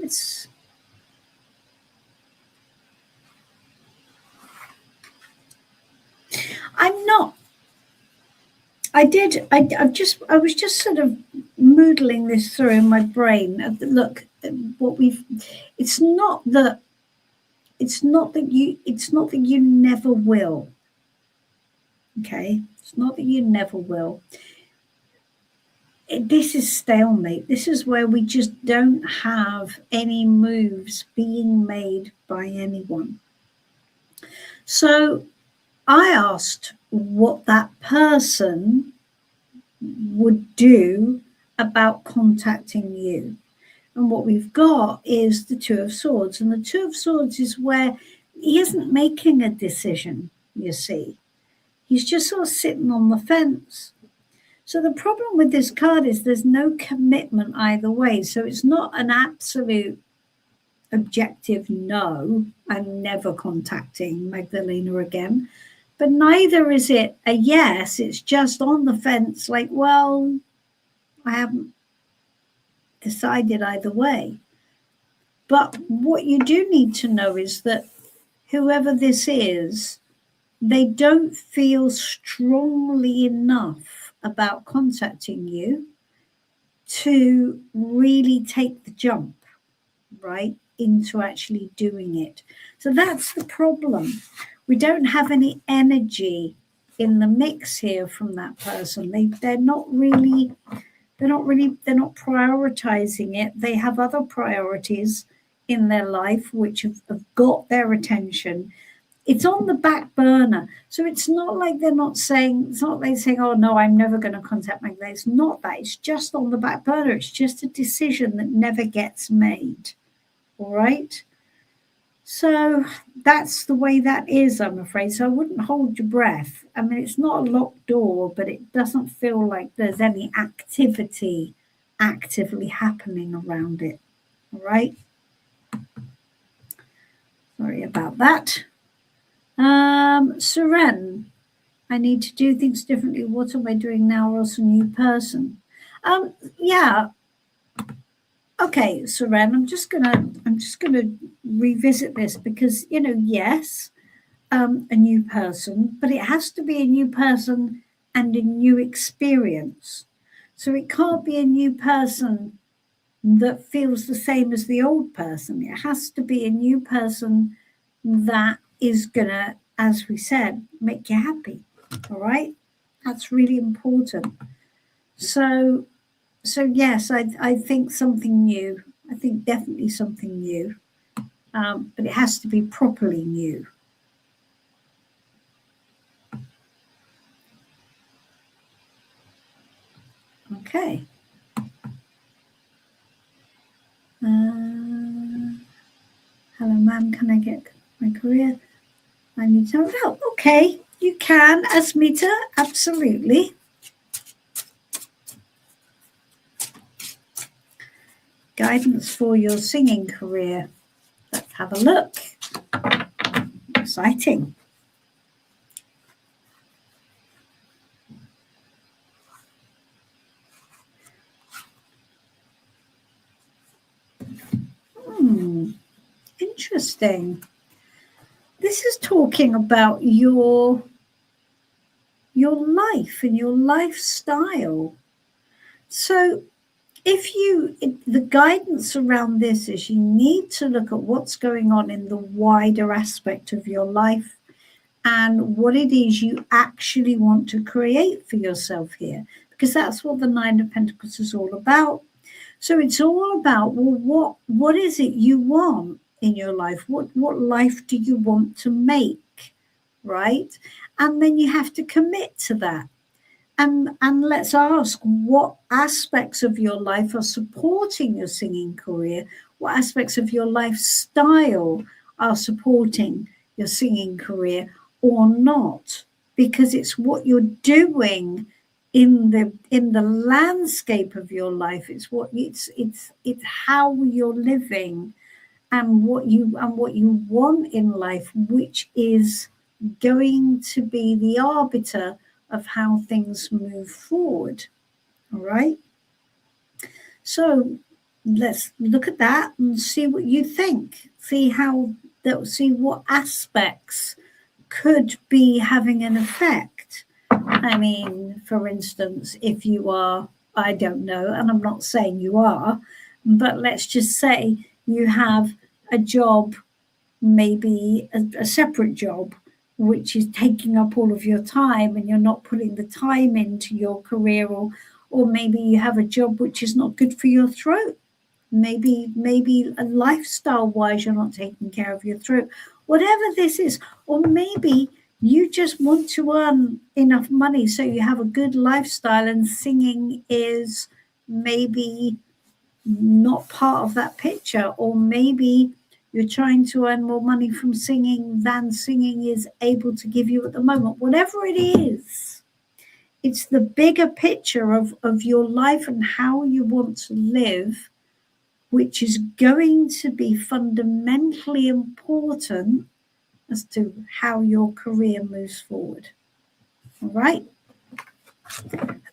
It's I'm not. I was just sort of moodling this through in my brain. Look, it's not that you never will. Okay, it's not that you never will. This is stalemate. This is where we just don't have any moves being made by anyone. So I asked what that person would do about contacting you. And what we've got is the Two of Swords. And the Two of Swords is where he isn't making a decision, you see. He's just sort of sitting on the fence. So the problem with this card is there's no commitment either way. So it's not an absolute objective no, I'm never contacting Magdalena again. But neither is it a yes. It's just on the fence, like, well, I haven't decided either way. But what you do need to know is that whoever this is, they don't feel strongly enough about contacting you to really take the jump, right, into actually doing it. So that's the problem. We don't have any energy in the mix here from that person. They're not prioritizing it. They have other priorities in their life which have got their attention. It's on the back burner. So it's not like saying, oh no, I'm never going to contact Magdalena. It's not that. It's just on the back burner. It's just a decision that never gets made. All right. So that's the way that is, I'm afraid. So I wouldn't hold your breath. I mean, it's not a locked door, but it doesn't feel like there's any activity actively happening around it. All right. Sorry about that. Seren, I need to do things differently. What am I doing now, or else a new person? Yeah. Okay, Seren, I'm just gonna revisit this because yes, a new person, but it has to be a new person and a new experience. So it can't be a new person that feels the same as the old person. It has to be a new person that is gonna, as we said, make you happy. All right, that's really important. So yes, I think something new. I think definitely something new, but it has to be properly new. Okay. Hello, ma'am. Can I get my career? I need some help. Okay, you can, Asmita. Absolutely. Guidance for your singing career. Let's have a look. Exciting. interesting. This is talking about your life and your lifestyle. So the guidance around this is you need to look at what's going on in the wider aspect of your life and what it is you actually want to create for yourself here, because that's what the Nine of Pentacles is all about. So it's all about, well, what is it you want in your life? What life do you want to make, right? And then you have to commit to that. And let's ask, what aspects of your life are supporting your singing career? What aspects of your lifestyle are supporting your singing career or not? Because it's what you're doing in the landscape of your life. It's how you're living and what you want in life, which is going to be the arbiter of how things move forward. All right. So let's look at that and see what you think. See what aspects could be having an effect. I mean, for instance, if you are, I don't know, and I'm not saying you are, but let's just say you have a job, maybe a separate job, which is taking up all of your time and you're not putting the time into your career, or maybe you have a job which is not good for your throat. Maybe lifestyle wise you're not taking care of your throat, whatever this is. Or maybe you just want to earn enough money so you have a good lifestyle, and singing is maybe not part of that picture. Or maybe you're trying to earn more money from singing than singing is able to give you at the moment. Whatever it is, it's the bigger picture of your life and how you want to live, which is going to be fundamentally important as to how your career moves forward. All right?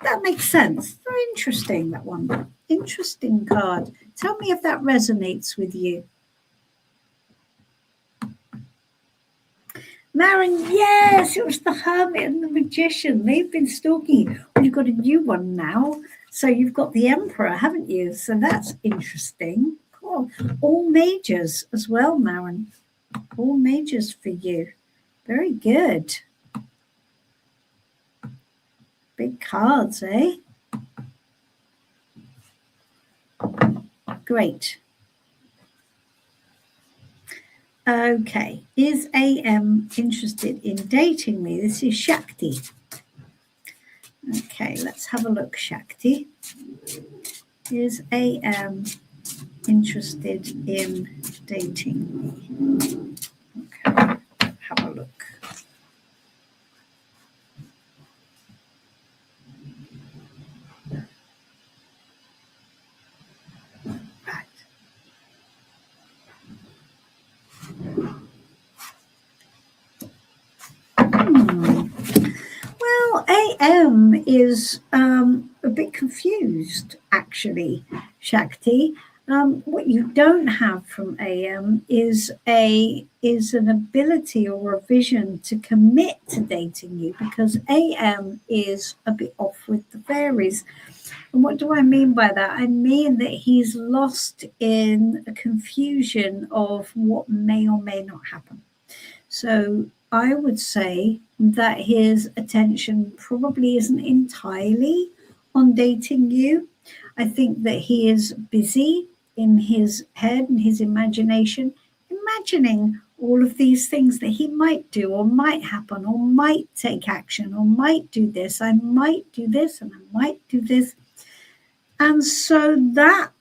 That makes sense. Very interesting, that one. Interesting card. Tell me if that resonates with you. Maren, yes, it was the Hermit and the Magician. They've been stalking you. Well, you've got a new one now. So you've got the Emperor, haven't you? So that's interesting. Cool. All majors as well, Maren. All majors for you. Very good. Big cards, eh? Great. Okay. Is AM interested in dating me? This is Shakti. Okay, let's have a look, Shakti. Is AM interested in dating me? Okay, have a look. Right. Well, AM is a bit confused, actually, Shakti. What you don't have from AM is an ability or a vision to commit to dating you, because AM is a bit off with the fairies. And what do I mean by that? I mean that he's lost in a confusion of what may or may not happen. So I would say that his attention probably isn't entirely on dating you. I think that he is busy in his head and his imagination, imagining all of these things that he might do or might happen or might take action or might do this. I might do this and I might do this. And so that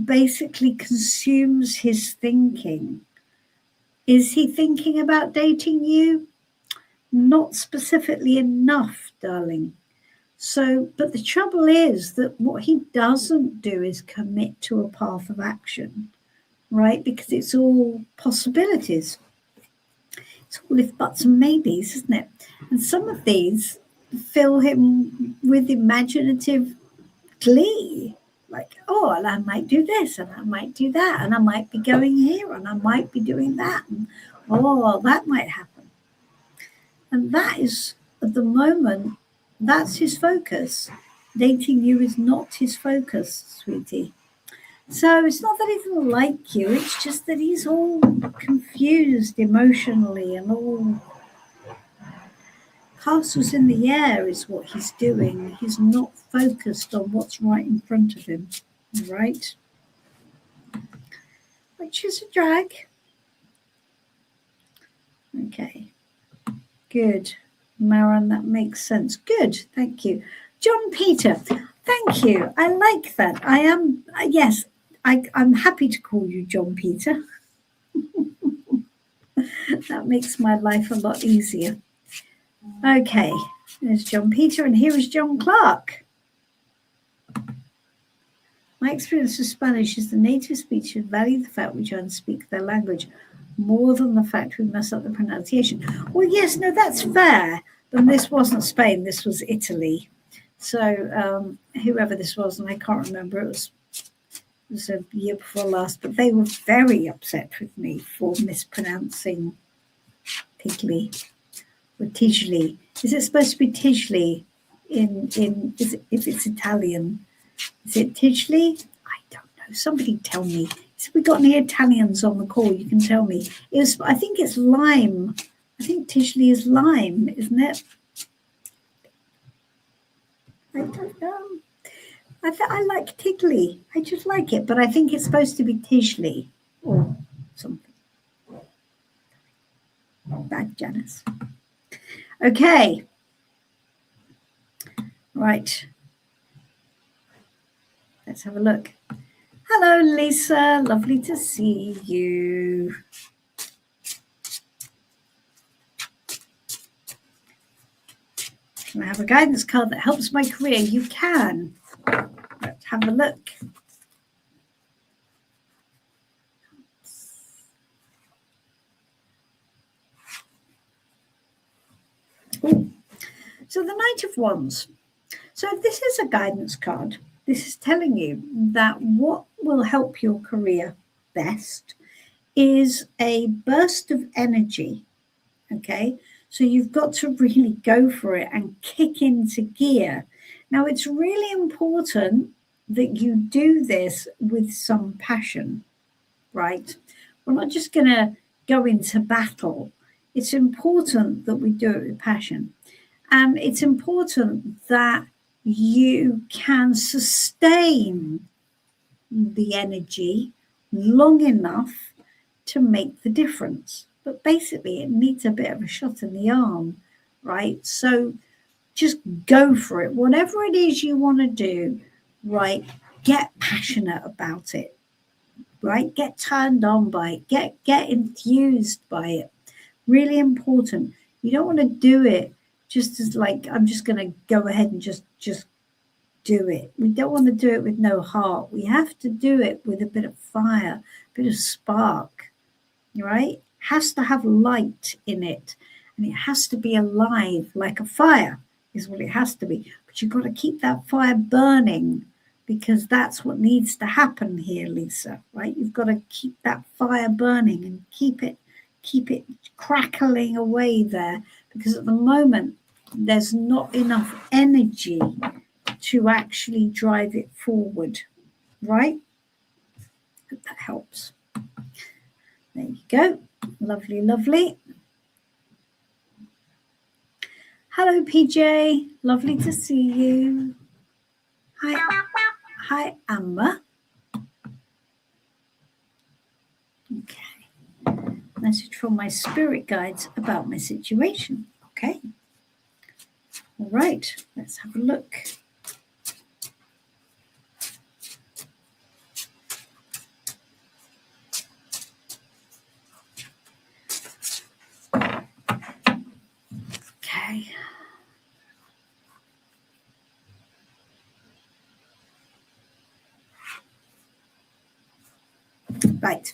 basically consumes his thinking. Is he thinking about dating you? Not specifically enough, darling. So, but the trouble is that what he doesn't do is commit to a path of action, right? Because it's all possibilities. It's all if buts and maybes, isn't it? And some of these fill him with imaginative glee, like, oh, and I might do this and I might do that and I might be going here and I might be doing that and oh, that might happen. And that is, at the moment, that's his focus. Dating you is not his focus, sweetie. So it's not that he doesn't like you, it's just that he's all confused emotionally and all castles in the air is what he's doing. He's not focused on what's right in front of him, right? Which is a drag. Okay, good. Maron, that makes sense. Good, thank you. John Peter, thank you. I like that. I am, yes, I'm happy to call you John Peter. That makes my life a lot easier. Okay, there's John Peter, and here is John Clark. My experience of Spanish is the native speakers value the fact we try and speak their language more than the fact we mess up the pronunciation. Well, yes, no, that's fair. But this wasn't Spain, this was Italy. So whoever this was, and I can't remember, it was a year before last, but they were very upset with me for mispronouncing Tigli or Tigli. Is it supposed to be Tigli if it's Italian? Is it Tigli? I don't know. Somebody tell me. If we got any Italians on the call, you can tell me. I think it's lime. I think Tigli is lime, isn't it? I don't know. I like Tigli. I just like it, but I think it's supposed to be Tigli or something. Bad Janice. Okay. Right. Let's have a look. Hello, Lisa. Lovely to see you. Can I have a guidance card that helps my career? You can. Let's have a look. Ooh. So the Knight of Wands. So this is a guidance card. This is telling you that what will help your career best is a burst of energy. Okay, so you've got to really go for it and kick into gear. Now, it's really important that you do this with some passion, right? We're not just going to go into battle. It's important that we do it with passion. And it's important that you can sustain the energy long enough to make the difference. But basically, it needs a bit of a shot in the arm, right? So just go for it. Whatever it is you want to do, right? Get passionate about it, right? Get turned on by it. Get enthused by it. Really important. You don't want to do it just as like, I'm just going to go ahead and just do it. We don't want to do it with no heart. We have to do it with a bit of fire, a bit of spark, right? Has to have light in it, and it has to be alive like a fire is what it has to be. But you've got to keep that fire burning, because that's what needs to happen here, Lisa, right? You've got to keep that fire burning and keep it crackling away there, because at the moment there's not enough energy to actually drive it forward, right? Hope that helps. There you go. Lovely, lovely. Hello, PJ. Lovely to see you. Hi, Amber. Okay. Message from my spirit guides about my situation. Okay. All right. Let's have a look. Okay. Right.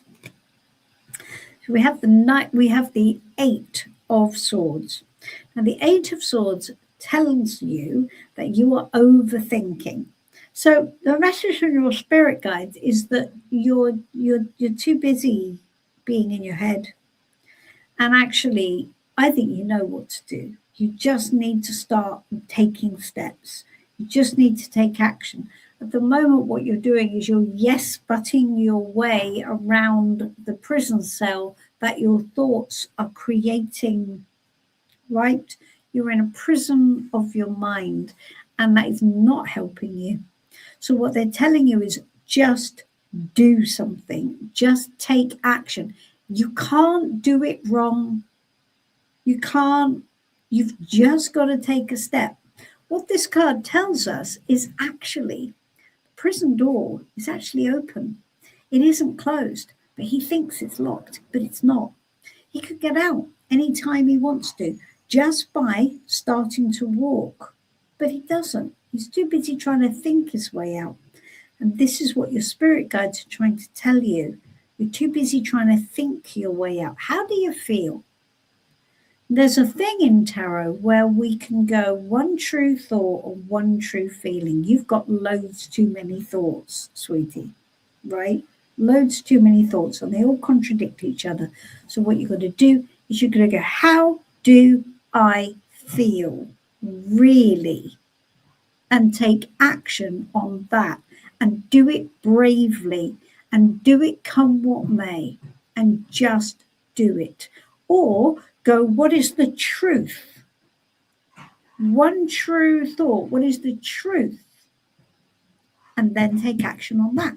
So we have the Eight of Swords. Now the Eight of Swords tells you that you are overthinking. So the message from your spirit guides is that you're too busy being in your head, and actually, I think you know what to do. You just need to start taking steps. You just need to take action. At the moment, what you're doing is you're yes butting your way around the prison cell that your thoughts are creating, right? You're in a prison of your mind, and that is not helping you. So, what they're telling you is just do something, just take action. You can't do it wrong. You can't, you've just got to take a step. What this card tells us is actually the prison door is actually open. It isn't closed, but he thinks it's locked, but it's not. He could get out anytime he wants to just by starting to walk, but he doesn't. He's too busy trying to think his way out. And this is what your spirit guides are trying to tell you. You're too busy trying to think your way out. How do you feel? There's a thing in tarot where we can go one true thought or one true feeling. You've got loads too many thoughts, sweetie, right? Loads too many thoughts, and they all contradict each other. So what you've got to do is you're going to go, how do I feel really? And take action on that, and do it bravely, and do it come what may, and just do it. Or go, what is the truth? One true thought, what is the truth? And then take action on that.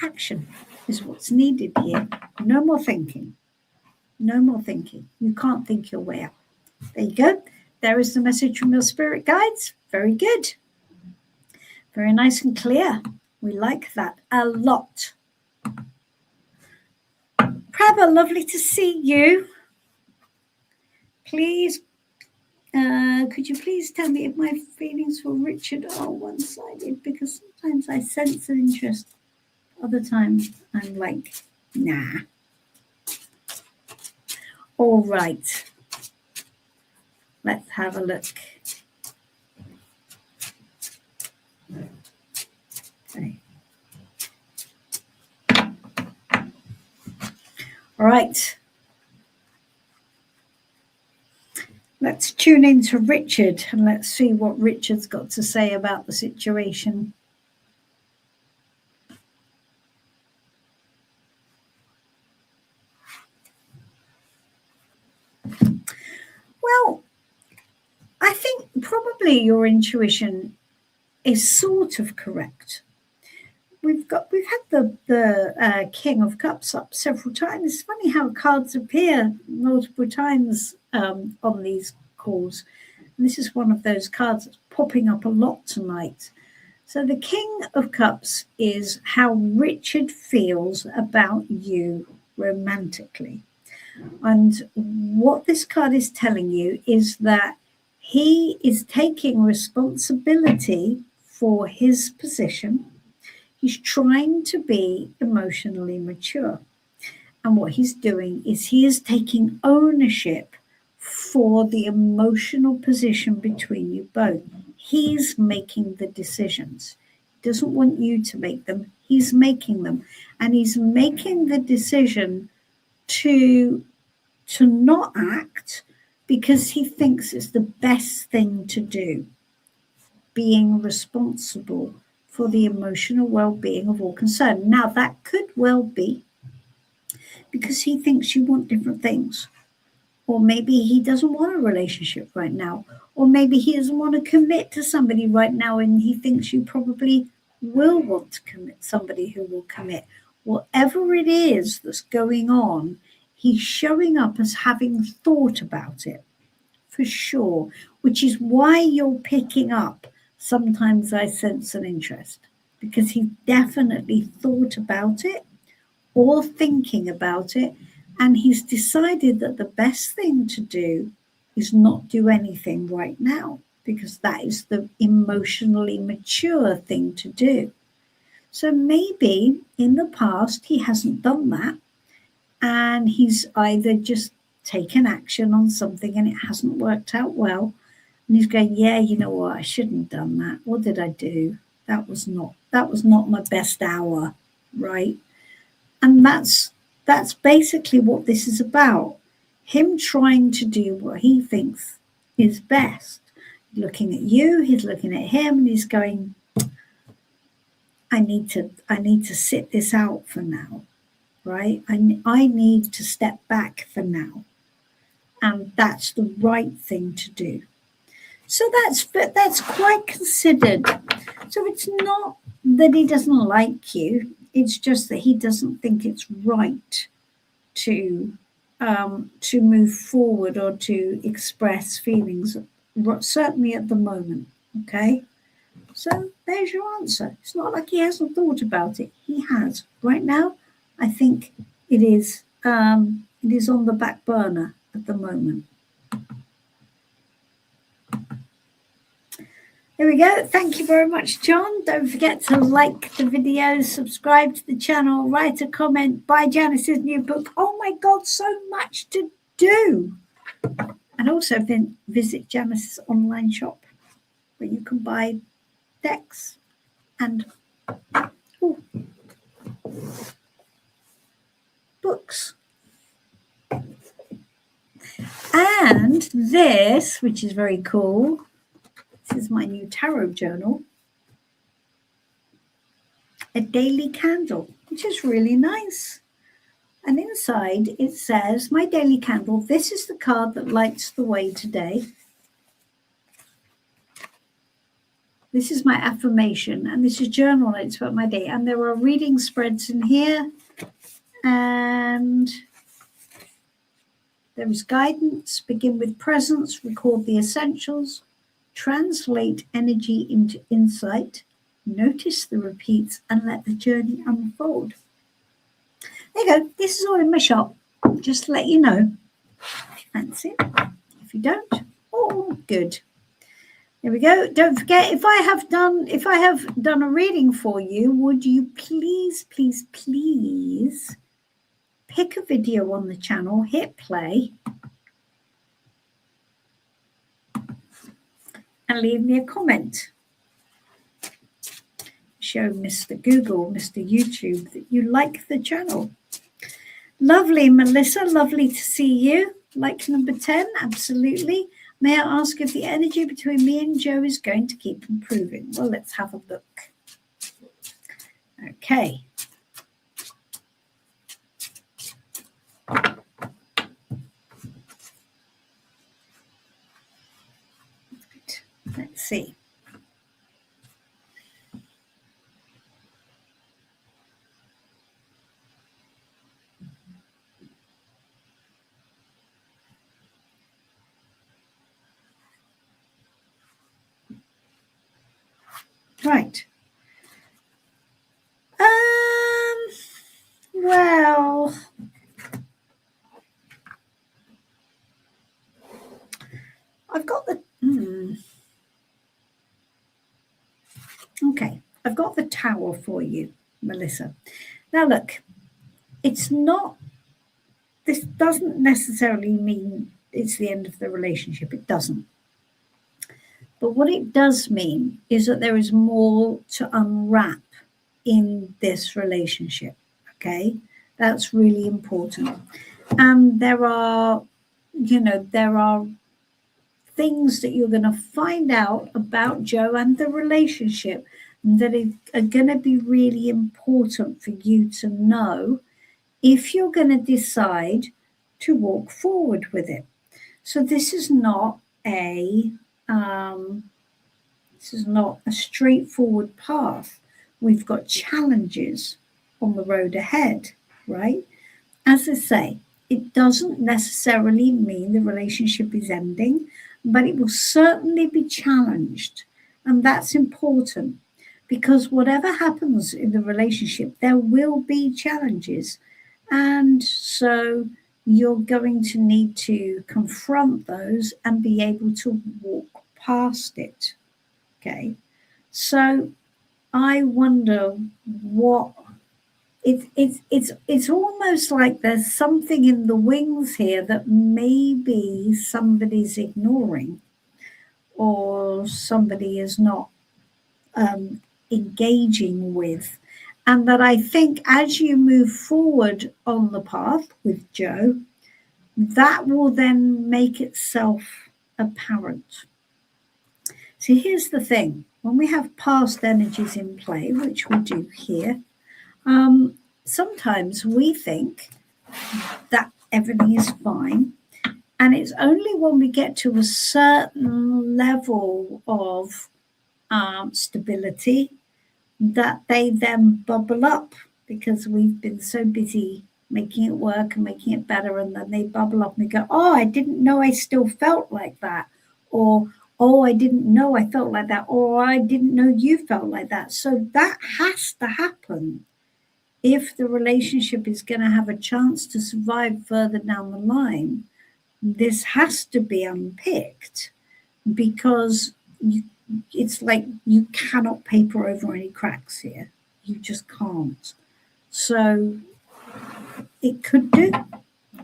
Action is what's needed here. No more thinking. No more thinking. You can't think your way out. There you go. There is the message from your spirit guides. Very good. Very nice and clear. We like that a lot. Prabha, lovely to see you. Please, could you please tell me if my feelings for Richard are one-sided? Because sometimes I sense an interest. Other times I'm like, nah. All right. Let's have a look. Okay. All right. Let's tune into Richard and let's see what Richard's got to say about the situation. Well, I think probably your intuition is sort of correct. We've had the King of Cups up several times. It's funny how cards appear multiple times on these calls. And this is one of those cards that's popping up a lot tonight. So the King of Cups is how Richard feels about you romantically. And what this card is telling you is that he is taking responsibility for his position. He's trying to be emotionally mature. And what he's doing is he is taking ownership for the emotional position between you both. He's making the decisions. He doesn't want you to make them. He's making them. And he's making the decision to not act because he thinks it's the best thing to do, being responsible for the emotional well-being of all concerned. Now, that could well be because he thinks you want different things. Or maybe he doesn't want a relationship right now. Or maybe he doesn't want to commit to somebody right now and he thinks you probably will want to commit, somebody who will commit. Whatever it is that's going on, he's showing up as having thought about it, for sure, which is why you're picking up sometimes I sense an interest, because he definitely thought about it or thinking about it, and he's decided that the best thing to do is not do anything right now, because that is the emotionally mature thing to do. So maybe in the past he hasn't done that, and he's either just taken action on something and it hasn't worked out well, and he's going, yeah, you know what, I shouldn't have done that. What did I do? that was not my best hour, right? And that's basically what this is about. Him trying to do what he thinks is best. Looking at you, he's looking at him, and he's going, I need to sit this out for now, right? I need to step back for now. And that's the right thing to do. So that's quite considered. So it's not that he doesn't like you, it's just that he doesn't think it's right to move forward or to express feelings, certainly at the moment. Okay, so there's your answer. It's not like he hasn't thought about it. He has. Right now, I think it is on the back burner at the moment. There we go. Thank you very much, John. Don't forget to like the video, subscribe to the channel, write a comment, buy Janice's new book. Oh my God, so much to do. And also then visit Janice's online shop where you can buy decks and books. And this, which is very cool, this is my new tarot journal, a daily candle, which is really nice. And inside it says, my daily candle, this is the card that lights the way today. This is my affirmation, and this is journal notes about my day. And there are reading spreads in here, and there is guidance. Begin with presence, record the essentials, translate energy into insight, notice the repeats, and let the journey unfold. There you go. This is all in my shop. Just to let you know if you fancy it. If you don't, all good. There we go. Don't forget, if I have done a reading for you, would you please pick a video on the channel, hit play, and leave me a comment. Show Mr. Google, Mr. YouTube that you like the channel. Lovely, Melissa. Lovely to see you. Like number 10, absolutely. May I ask if the energy between me and Joe is going to keep improving? Well, let's have a look. Okay. Let's see. Right. Well, I've got the okay. I've got the Tower for you, Melissa. Now look, it's not. This doesn't necessarily mean it's the end of the relationship. It doesn't. But what it does mean is that there is more to unwrap in this relationship. Okay, that's really important. And there are things that you're going to find out about Joe and the relationship that are going to be really important for you to know if you're going to decide to walk forward with it. So this is not a straightforward path. We've got challenges on the road ahead, right? As I say, it doesn't necessarily mean the relationship is ending, but it will certainly be challenged. And that's important because whatever happens in the relationship, there will be challenges. And so you're going to need to confront those and be able to walk past it. Okay. So I wonder what it's almost like there's something in the wings here that maybe somebody's ignoring or somebody is not engaging with. And that I think as you move forward on the path with Joe, that will then make itself apparent. See, here's the thing. When we have past energies in play, which we do here, sometimes we think that everything is fine. And it's only when we get to a certain level of stability that they then bubble up, because we've been so busy making it work and making it better, and then they bubble up and we go, oh, I didn't know I still felt like that, or oh, I didn't know I felt like that, or I didn't know you felt like that. So that has to happen if the relationship is going to have a chance to survive further down the line. This has to be unpicked, because it's like you cannot paper over any cracks here. You just can't. So it could do,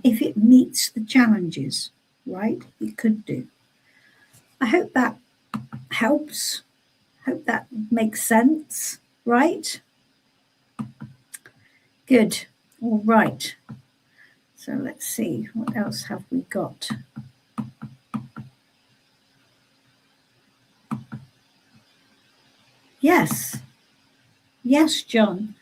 if it meets the challenges, right? It could do. I hope that helps. Hope that makes sense, right? Good. All right. So let's see, what else have we got? Yes. Yes, John.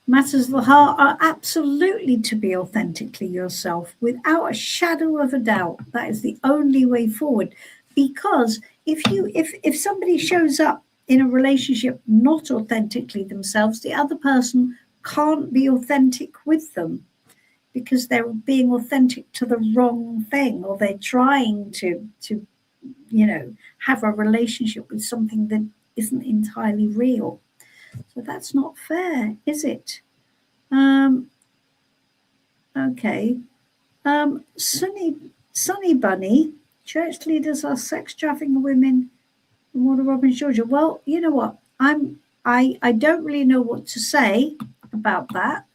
Matters of the heart are absolutely to be authentically yourself, without a shadow of a doubt. That is the only way forward. Because if somebody shows up in a relationship not authentically themselves, the other person can't be authentic with them, because they're being authentic to the wrong thing, or they're trying to have a relationship with something that isn't entirely real. So that's not fair, is it? Okay. Sunny Bunny, church leaders are sex trafficking women in Warner Robins, Georgia. Well, you know what? I don't really know what to say about that.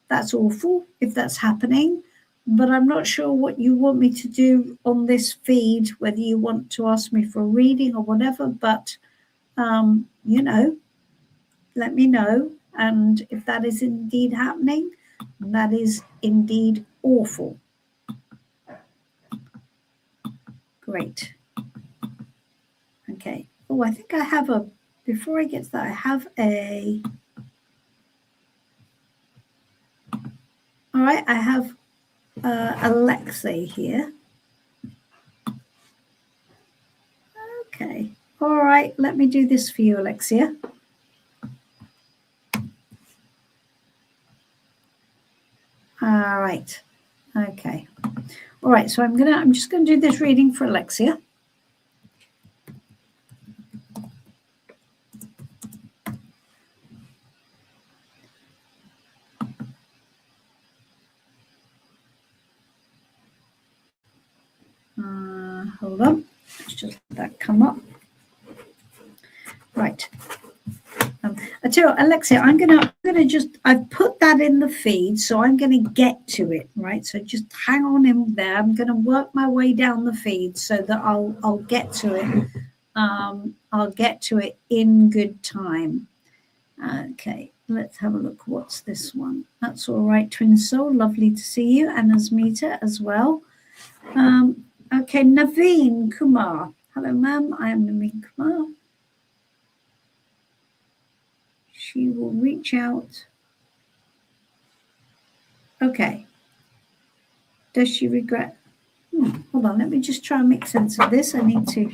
That's awful if that's happening, but I'm not sure what you want me to do on this feed, whether you want to ask me for a reading or whatever, but let me know. And if that is indeed happening, that is indeed awful. Great. Okay. Oh, I think I have before I get to that, I have all right, I have Alexei here. Okay. All right, let me do this for you, Alexia. All right. Okay. All right, so I'm just going to do this reading for Alexia. Hold on. Let's just let that come up. Right. I tell you, Alexia, I'm gonna I've put that in the feed, so I'm gonna get to it, right? So just hang on in there. I'm gonna work my way down the feed so that I'll get to it. I'll get to it in good time. Okay, let's have a look. What's this one? That's all right, Twin Soul. Lovely to see you, and Asmita as well. Okay, Naveen Kumar. Hello, ma'am. I am Naveen Kumar. She will reach out. Okay. Does she regret? Hold on, let me just try and make sense of this. I need to.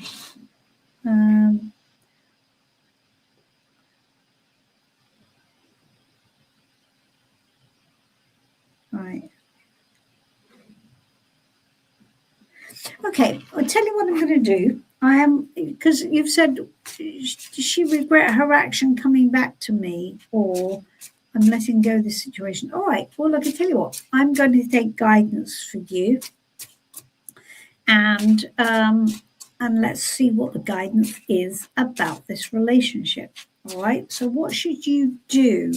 Right. Okay, I'll tell you what I'm going to do. Because you've said, does she regret her action coming back to me, or I'm letting go of this situation? All right, well, I can tell you what, I'm going to take guidance for you. And let's see what the guidance is about this relationship. All right, so what should you do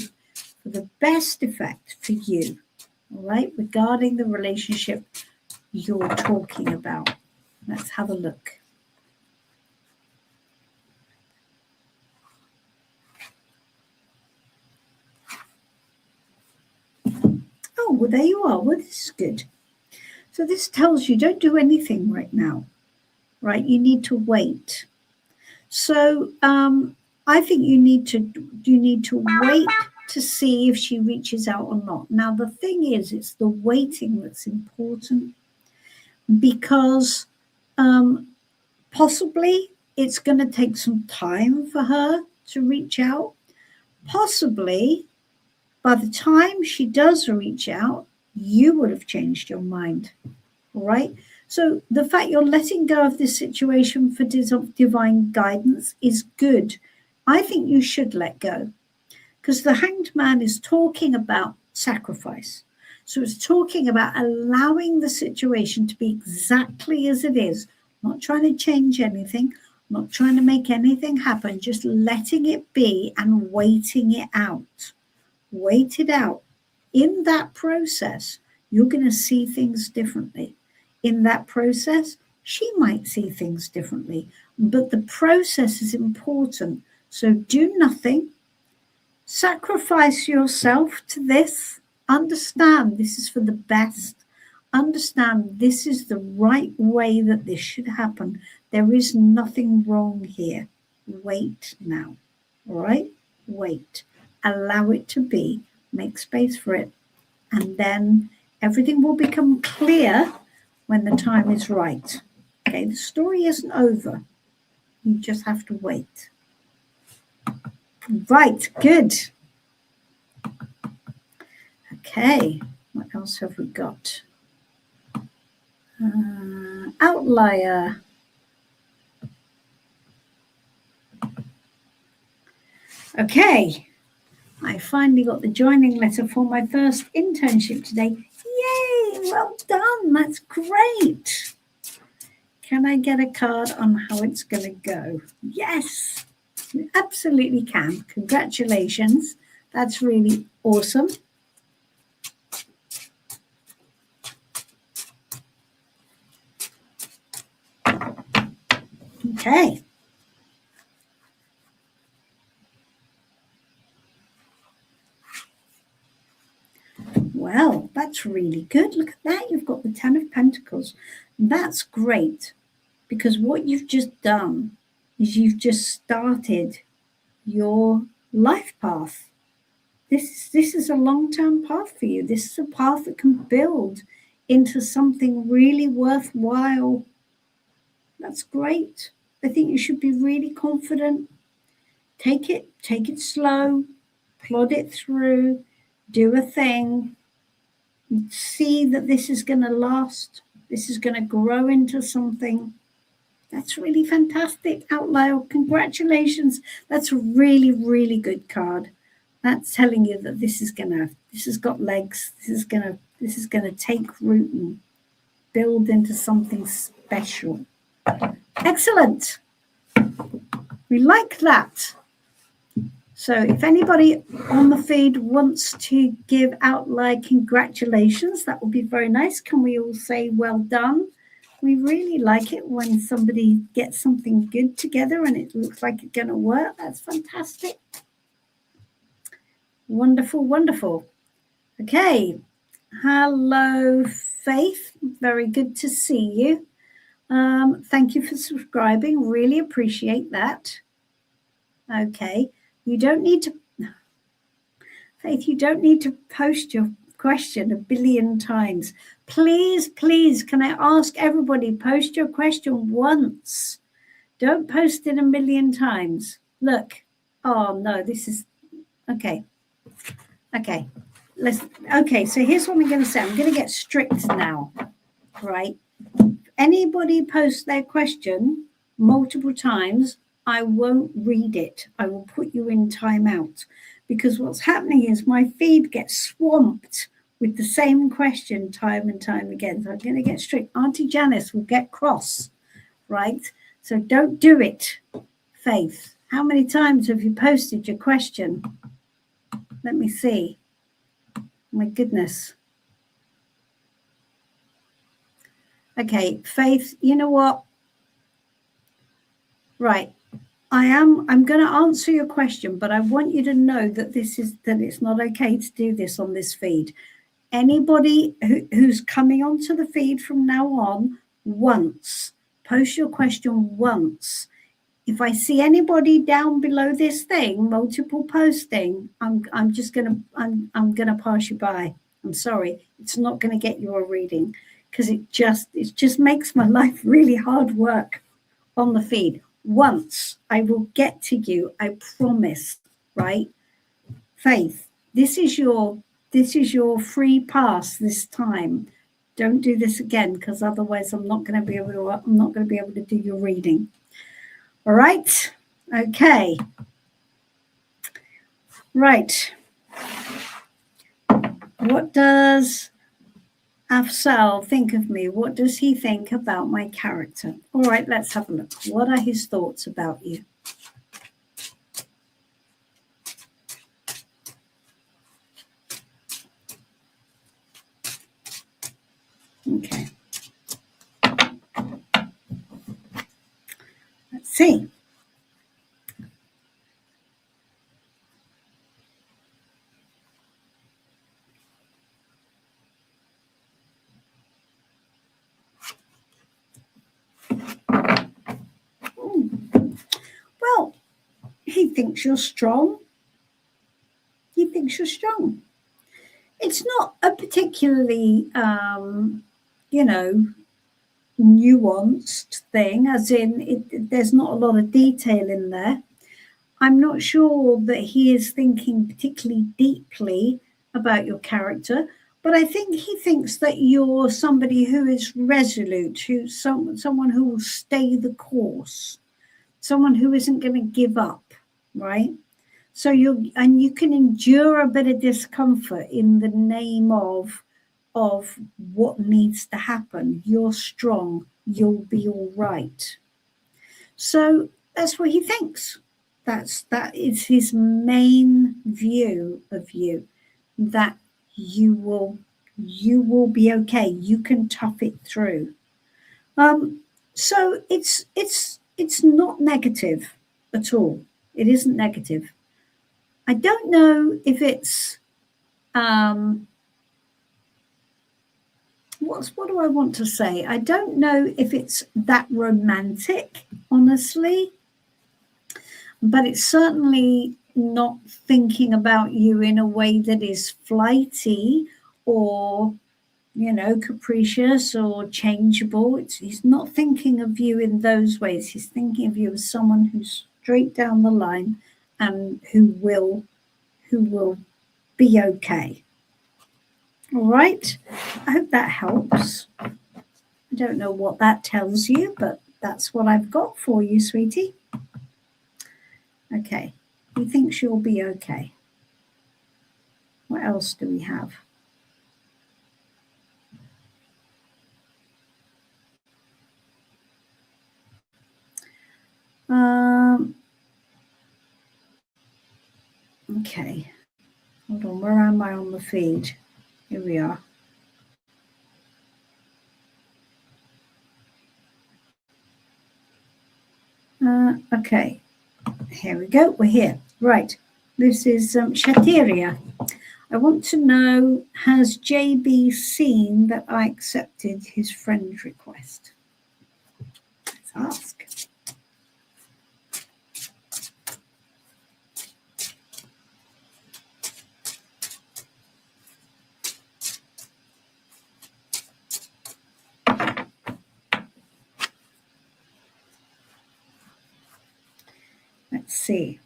for the best effect for you, all right, regarding the relationship you're talking about? Let's have a look. well, there you are. Well, this is good. So this tells you don't do anything right now, right? You need to wait. So I think you need to wait to see if she reaches out or not. Now, the thing is, it's the waiting that's important, because possibly it's going to take some time for her to reach out. Possibly by the time she does reach out, you would have changed your mind, right? So the fact you're letting go of this situation for divine guidance is good. I think you should let go, because the Hanged Man is talking about sacrifice. So it's talking about allowing the situation to be exactly as it is, not trying to change anything, not trying to make anything happen, just letting it be and waiting it out. Wait it out. In that process, you're going to see things differently. In that process, she might see things differently, but the process is important. So do nothing. Sacrifice yourself to this. Understand this is for the best. Understand this is the right way that this should happen. There is nothing wrong here. Wait now. All right? Wait. Allow it to be. Make space for it. And then everything will become clear when the time is right. Okay, the story isn't over. You just have to wait. Right, good. Okay, what else have we got? Outlier. Okay, I finally got the joining letter for my first internship today. Yay, well done, that's great. Can I get a card on how it's going to go? Yes, you absolutely can. Congratulations, that's really awesome. Okay. Well, that's really good. Look at that. You've got the 10 of Pentacles. That's great, because what you've just done is you've just started your life path. This is a long-term path for you. This is a path that can build into something really worthwhile. That's great. I think you should be really confident. Take it slow, plod it through, do a thing. See that this is going to last. This is going to grow into something. That's really fantastic, Outlier. Congratulations. That's a really, really good card. That's telling you that this has got legs. This is gonna take root and build into something special. Excellent. We like that. So if anybody on the feed wants to give Outlier congratulations, that would be very nice. Can we all say well done? We really like it when somebody gets something good together and it looks like it's going to work. That's fantastic. Wonderful, wonderful. Okay. Hello, Faith. Very good to see you. Thank you for subscribing. Really appreciate that. Okay. You don't need to, Faith, you don't need to post your question a billion times. Please, please, can I ask everybody, post your question once. Don't post it a million times. Look. Oh, no, this is, okay. Okay. Okay, so here's what I'm going to say. I'm going to get strict now, right? Anybody post their question multiple times, I won't read it. I will put you in timeout, because what's happening is my feed gets swamped with the same question time and time again. So I'm going to get strict. Auntie Janice will get cross, right? So don't do it, Faith. How many times have you posted your question? Let me see. My goodness. Okay, Faith, you know what? Right. I'm going to answer your question, but I want you to know that it's not okay to do this on this feed. Anybody who's coming onto the feed from now on, once, post your question once. If I see anybody down below this thing, multiple posting, I'm gonna pass you by. I'm sorry, it's not gonna get you a reading because it just makes my life really hard work on the feed. Once I will get to you, I promise, right? Faith, this is your free pass this time. Don't do this again, because otherwise I'm not going to be able to do your reading. All right. Okay. Right. What does Afzal think of me? What does he think about my character? All right, let's have a look. What are his thoughts about you? Okay. Let's see. Well, he thinks you're strong. He thinks you're strong. It's not a particularly, nuanced thing, as in there's not a lot of detail in there. I'm not sure that he is thinking particularly deeply about your character, but I think he thinks that you're somebody who is resolute, who's someone who will stay the course, someone who isn't going to give up, right? So you can endure a bit of discomfort in the name of what needs to happen. You're strong. You'll be all right. So that's what he thinks. That is his main view of you, that you will be okay. You can tough it through. So it's not negative at all. It isn't negative. I don't know if it's what do I want to say? I don't know if it's that romantic, honestly, but it's certainly not thinking about you in a way that is flighty or, capricious or changeable. He's not thinking of you in those ways. He's thinking of you as someone who's straight down the line and who will be okay. All right. I hope that helps. I don't know what that tells you, but that's what I've got for you, sweetie. Okay. He thinks you'll be okay. What else do we have? Okay. Hold on. Where am I on the feed? Here we are. Okay. Here we go. We're here. Right. This is Shatiria. I want to know, has JB seen that I accepted his friend request? Let's ask. Let's see.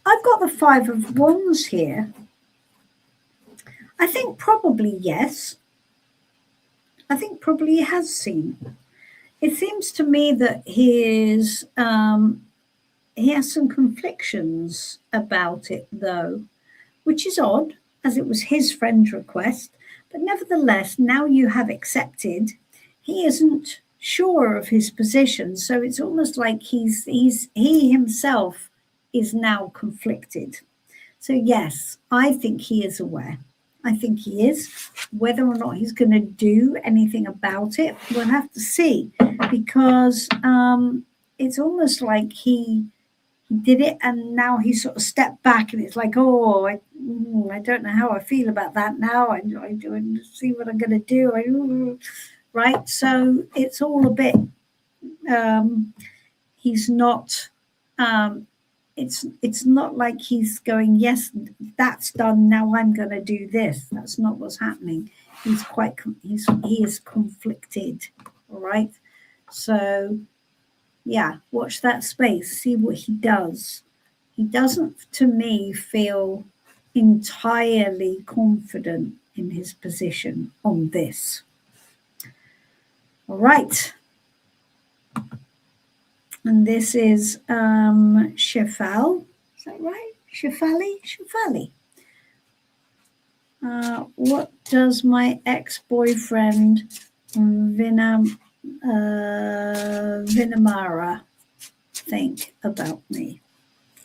I've got the Five of Wands here. I think probably yes. I think probably he has seen. It seems to me that he has some conflictions about it, though, which is odd, as it was his friend request. But nevertheless, now you have accepted, he isn't sure of his position. So it's almost like he himself is now conflicted. So yes, I think he is aware. I think he is. Whether or not he's going to do anything about it, we'll have to see, because it's almost like he did it and now he sort of stepped back, and it's like, oh, I don't know how I feel about that now. I see what I'm going to do. Right? So it's all a bit, he's not, it's not like he's going, yes, that's done, now I'm going to do this. That's not what's happening. He is conflicted. All right. So yeah, watch that space, see what he does. He doesn't, to me, feel entirely confident in his position on this. All right. And this is Shefal. Is that right? Shefali. What does my ex-boyfriend Vinamara think about me?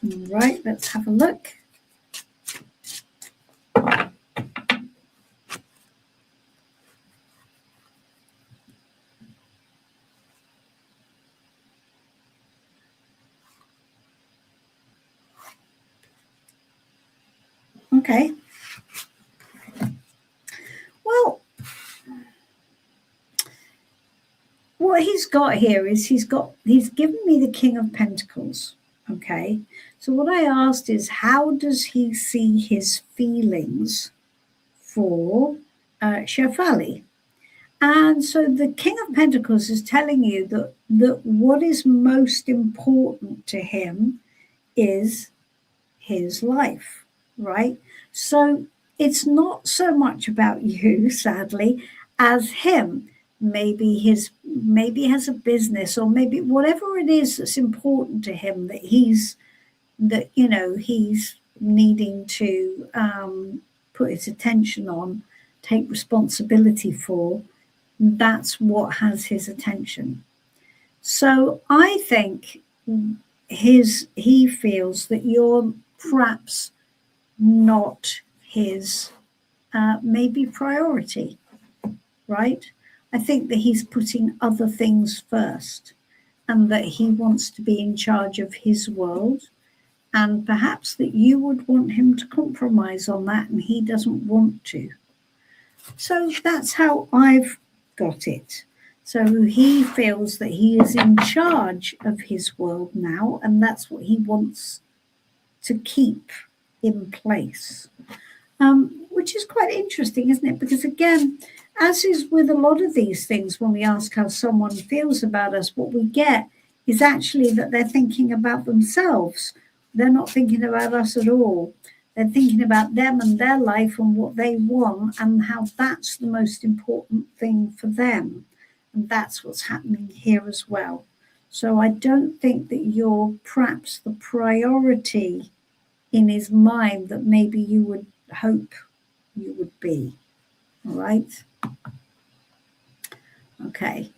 Right, let's have a look. Okay. Well, what he's got here is he's given me the King of Pentacles. Okay. So what I asked is, how does he see his feelings for Shefali? And so the King of Pentacles is telling you that what is most important to him is his life, right? So it's not so much about you, sadly, as him. Maybe he has a business, or maybe whatever it is that's important to him that he's needing to put his attention on, take responsibility for. That's what has his attention. So I think he feels that you're perhaps not his maybe priority, right? I think that he's putting other things first, and that he wants to be in charge of his world, and perhaps that you would want him to compromise on that, and he doesn't want to. So that's how I've got it. So he feels that he is in charge of his world now, and that's what he wants to keep in place, which is quite interesting, isn't it? Because again, as is with a lot of these things, when we ask how someone feels about us, what we get is actually that they're thinking about themselves. They're not thinking about us at all. They're thinking about them and their life and what they want, and how that's the most important thing for them. And that's what's happening here as well. So I don't think that you're perhaps the priority in his mind that maybe you would hope you would be. All right? Okay.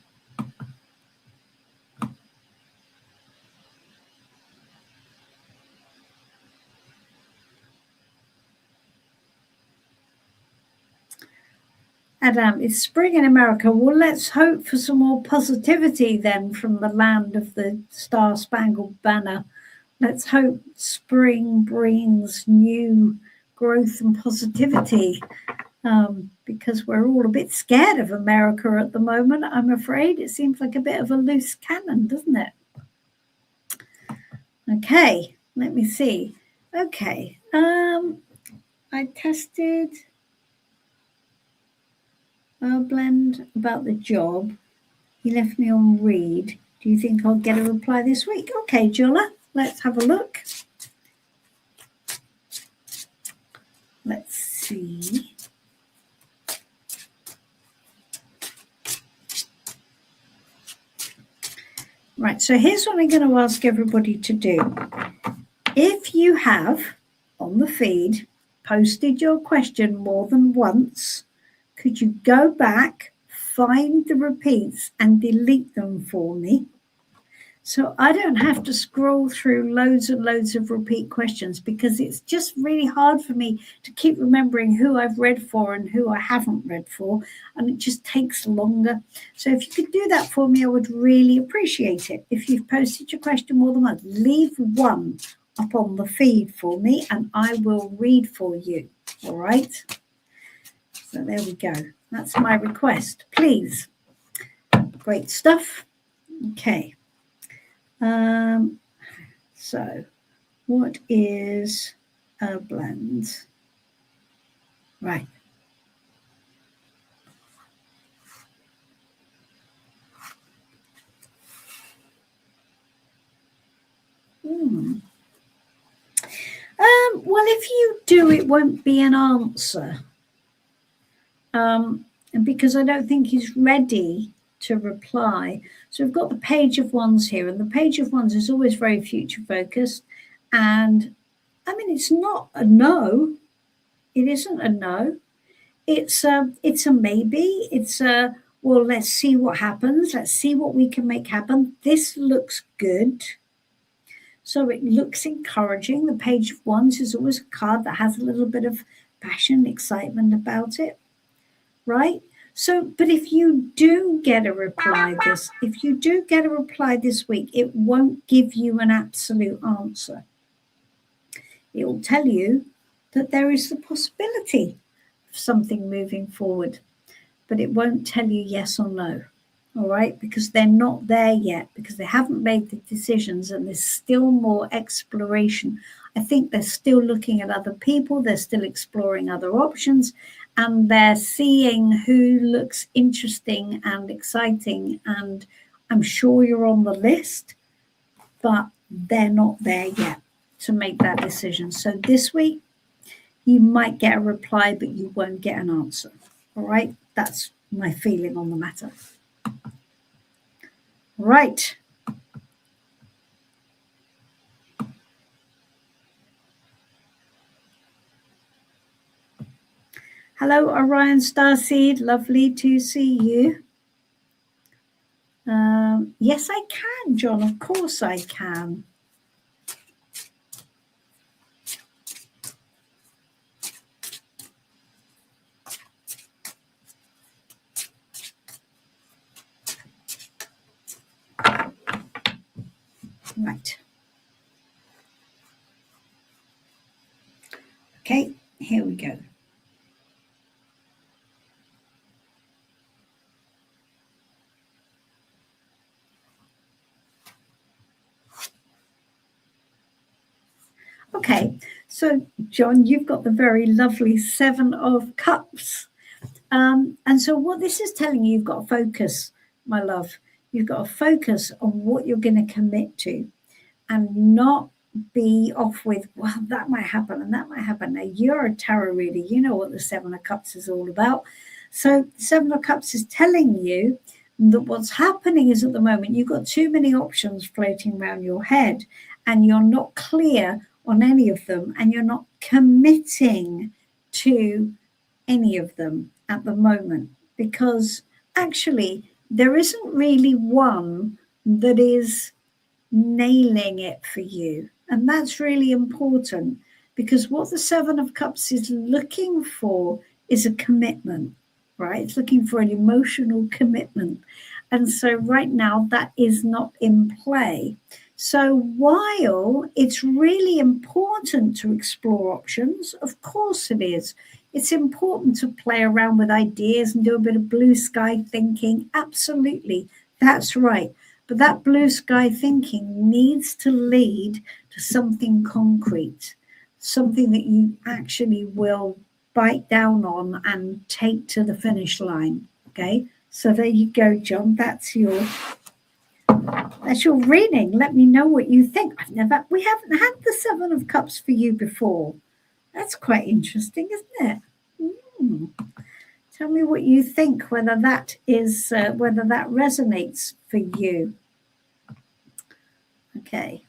Adam, it's spring in America. Well, let's hope for some more positivity then from the land of the Star-Spangled Banner. Let's hope spring brings new growth and positivity, because we're all a bit scared of America at the moment, I'm afraid. It seems like a bit of a loose cannon, doesn't it? Okay, let me see. Okay, I tested Blend about the job. He left me on read. Do you think I'll get a reply this week? Okay, Jola, let's have a look. Let's see. Right, so here's what I'm going to ask everybody to do. If you have, on the feed, posted your question more than once, could you go back, find the repeats and delete them for me? So I don't have to scroll through loads and loads of repeat questions because it's just really hard for me to keep remembering who I've read for and who I haven't read for, and it just takes longer. So if you could do that for me, I would really appreciate it. If you've posted your question more than once, leave one up on the feed for me and I will read for you. All right. So there we go. That's my request, please. Great stuff. Okay. So what is a blend? Right. Well, if you do, it won't be an answer. Because I don't think he's ready to reply. So we've got the page of ones here, and the page of ones is always very future focused. And I mean, it's not a no. It isn't a no. It's a maybe. It's a, well, let's see what happens. Let's see what we can make happen. This looks good. So it looks encouraging. The page of wands is always a card that has a little bit of passion, excitement about it, right? So, but if you do get a reply this week, it won't give you an absolute answer. It will tell you that there is the possibility of something moving forward, but it won't tell you yes or no. All right, because they're not there yet, because they haven't made the decisions and there's still more exploration. I think they're still looking at other people, they're still exploring other options, and they're seeing who looks interesting and exciting. And I'm sure you're on the list, but they're not there yet to make that decision. So this week, you might get a reply, but you won't get an answer. All right, that's my feeling on the matter. Right. Hello, Orion Starseed. Lovely to see you. Yes, I can, John. Of course I can. Right. Okay, here we go. Okay, so John, you've got the very lovely Seven of Cups. And so what this is telling you, you've got to focus, my love. You've got to focus on what you're going to commit to and not be off with, well, that might happen and that might happen. Now, you're a tarot reader. You know what the Seven of Cups is all about. So the Seven of Cups is telling you that what's happening is at the moment you've got too many options floating around your head and you're not clear on any of them and you're not committing to any of them at the moment, because actually there isn't really one that is nailing it for you. And that's really important, because what the Seven of Cups is looking for is a commitment, right? It's looking for an emotional commitment. And so right now that is not in play. So while it's really important to explore options, of course it is. It's important to play around with ideas and do a bit of blue sky thinking. Absolutely, that's right. But that blue sky thinking needs to lead to something concrete, something that you actually will bite down on and take to the finish line. Okay, so there you go, John. That's your reading. Let me know what you think. We haven't had the Seven of Cups for you before. That's quite interesting, isn't it? Tell me what you think, whether that resonates for you. Okay.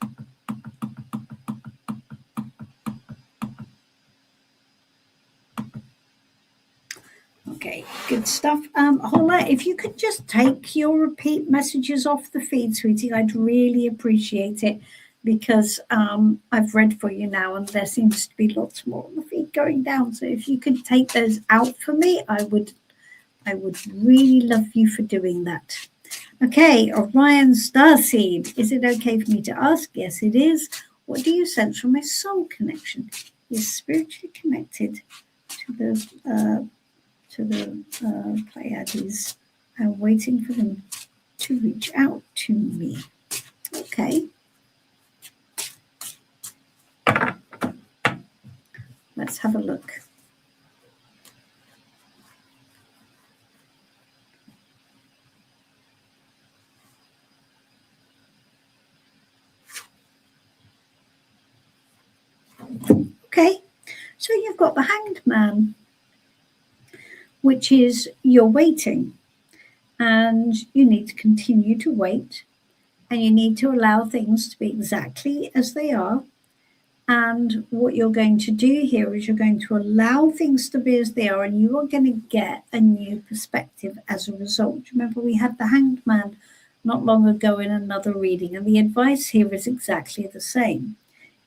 Okay, good stuff. Hola, if you could just take your repeat messages off the feed, sweetie, I'd really appreciate it, because I've read for you now and there seems to be lots more on the feed going down. So if you could take those out for me, I would really love you for doing that. Okay, Orion Starseed, is it okay for me to ask? Yes, it is. What do you sense from a soul connection? Is spiritually connected to the Pleiades and waiting for them to reach out to me. Okay. Let's have a look. Okay, so you've got the Hanged Man, which is you're waiting, and you need to continue to wait, and you need to allow things to be exactly as they are. And what you're going to do here is you're going to allow things to be as they are, and you are going to get a new perspective as a result. Remember, we had the Hanged Man not long ago in another reading, and the advice here is exactly the same.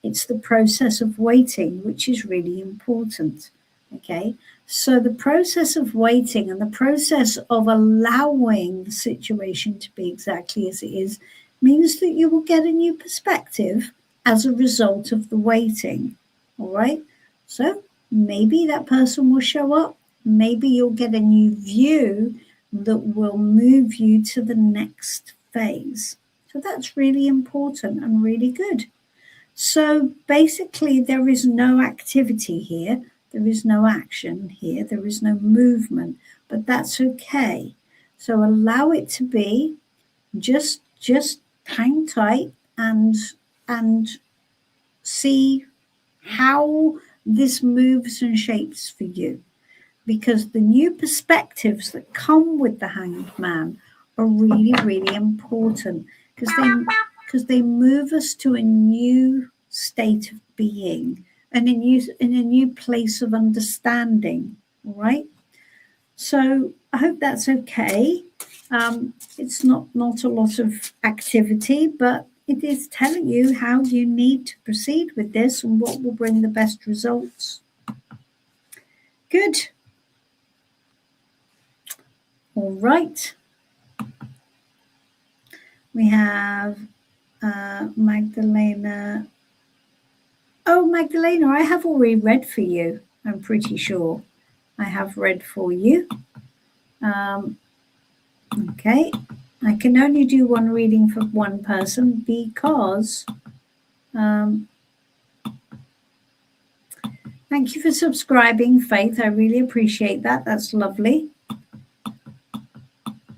It's the process of waiting, which is really important. Okay, so the process of waiting and the process of allowing the situation to be exactly as it is means that you will get a new perspective as a result of the waiting. All right, so maybe that person will show up, maybe you'll get a new view that will move you to the next phase. So that's really important and really good. So basically, there is no activity here, there is no action here, there is no movement, but that's okay. So allow it to be, just hang tight and see how this moves and shapes for you, because the new perspectives that come with the Hanged Man are really, really important, because they move us to a new state of being and in a new place of understanding. All right, so I hope that's okay. It's not a lot of activity, but it is telling you how you need to proceed with this and what will bring the best results. Good. All right. We have Magdalena. Oh, Magdalena, I have already read for you. I'm pretty sure I have read for you. Okay. I can only do one reading for one person because thank you for subscribing, Faith. I really appreciate that. That's lovely.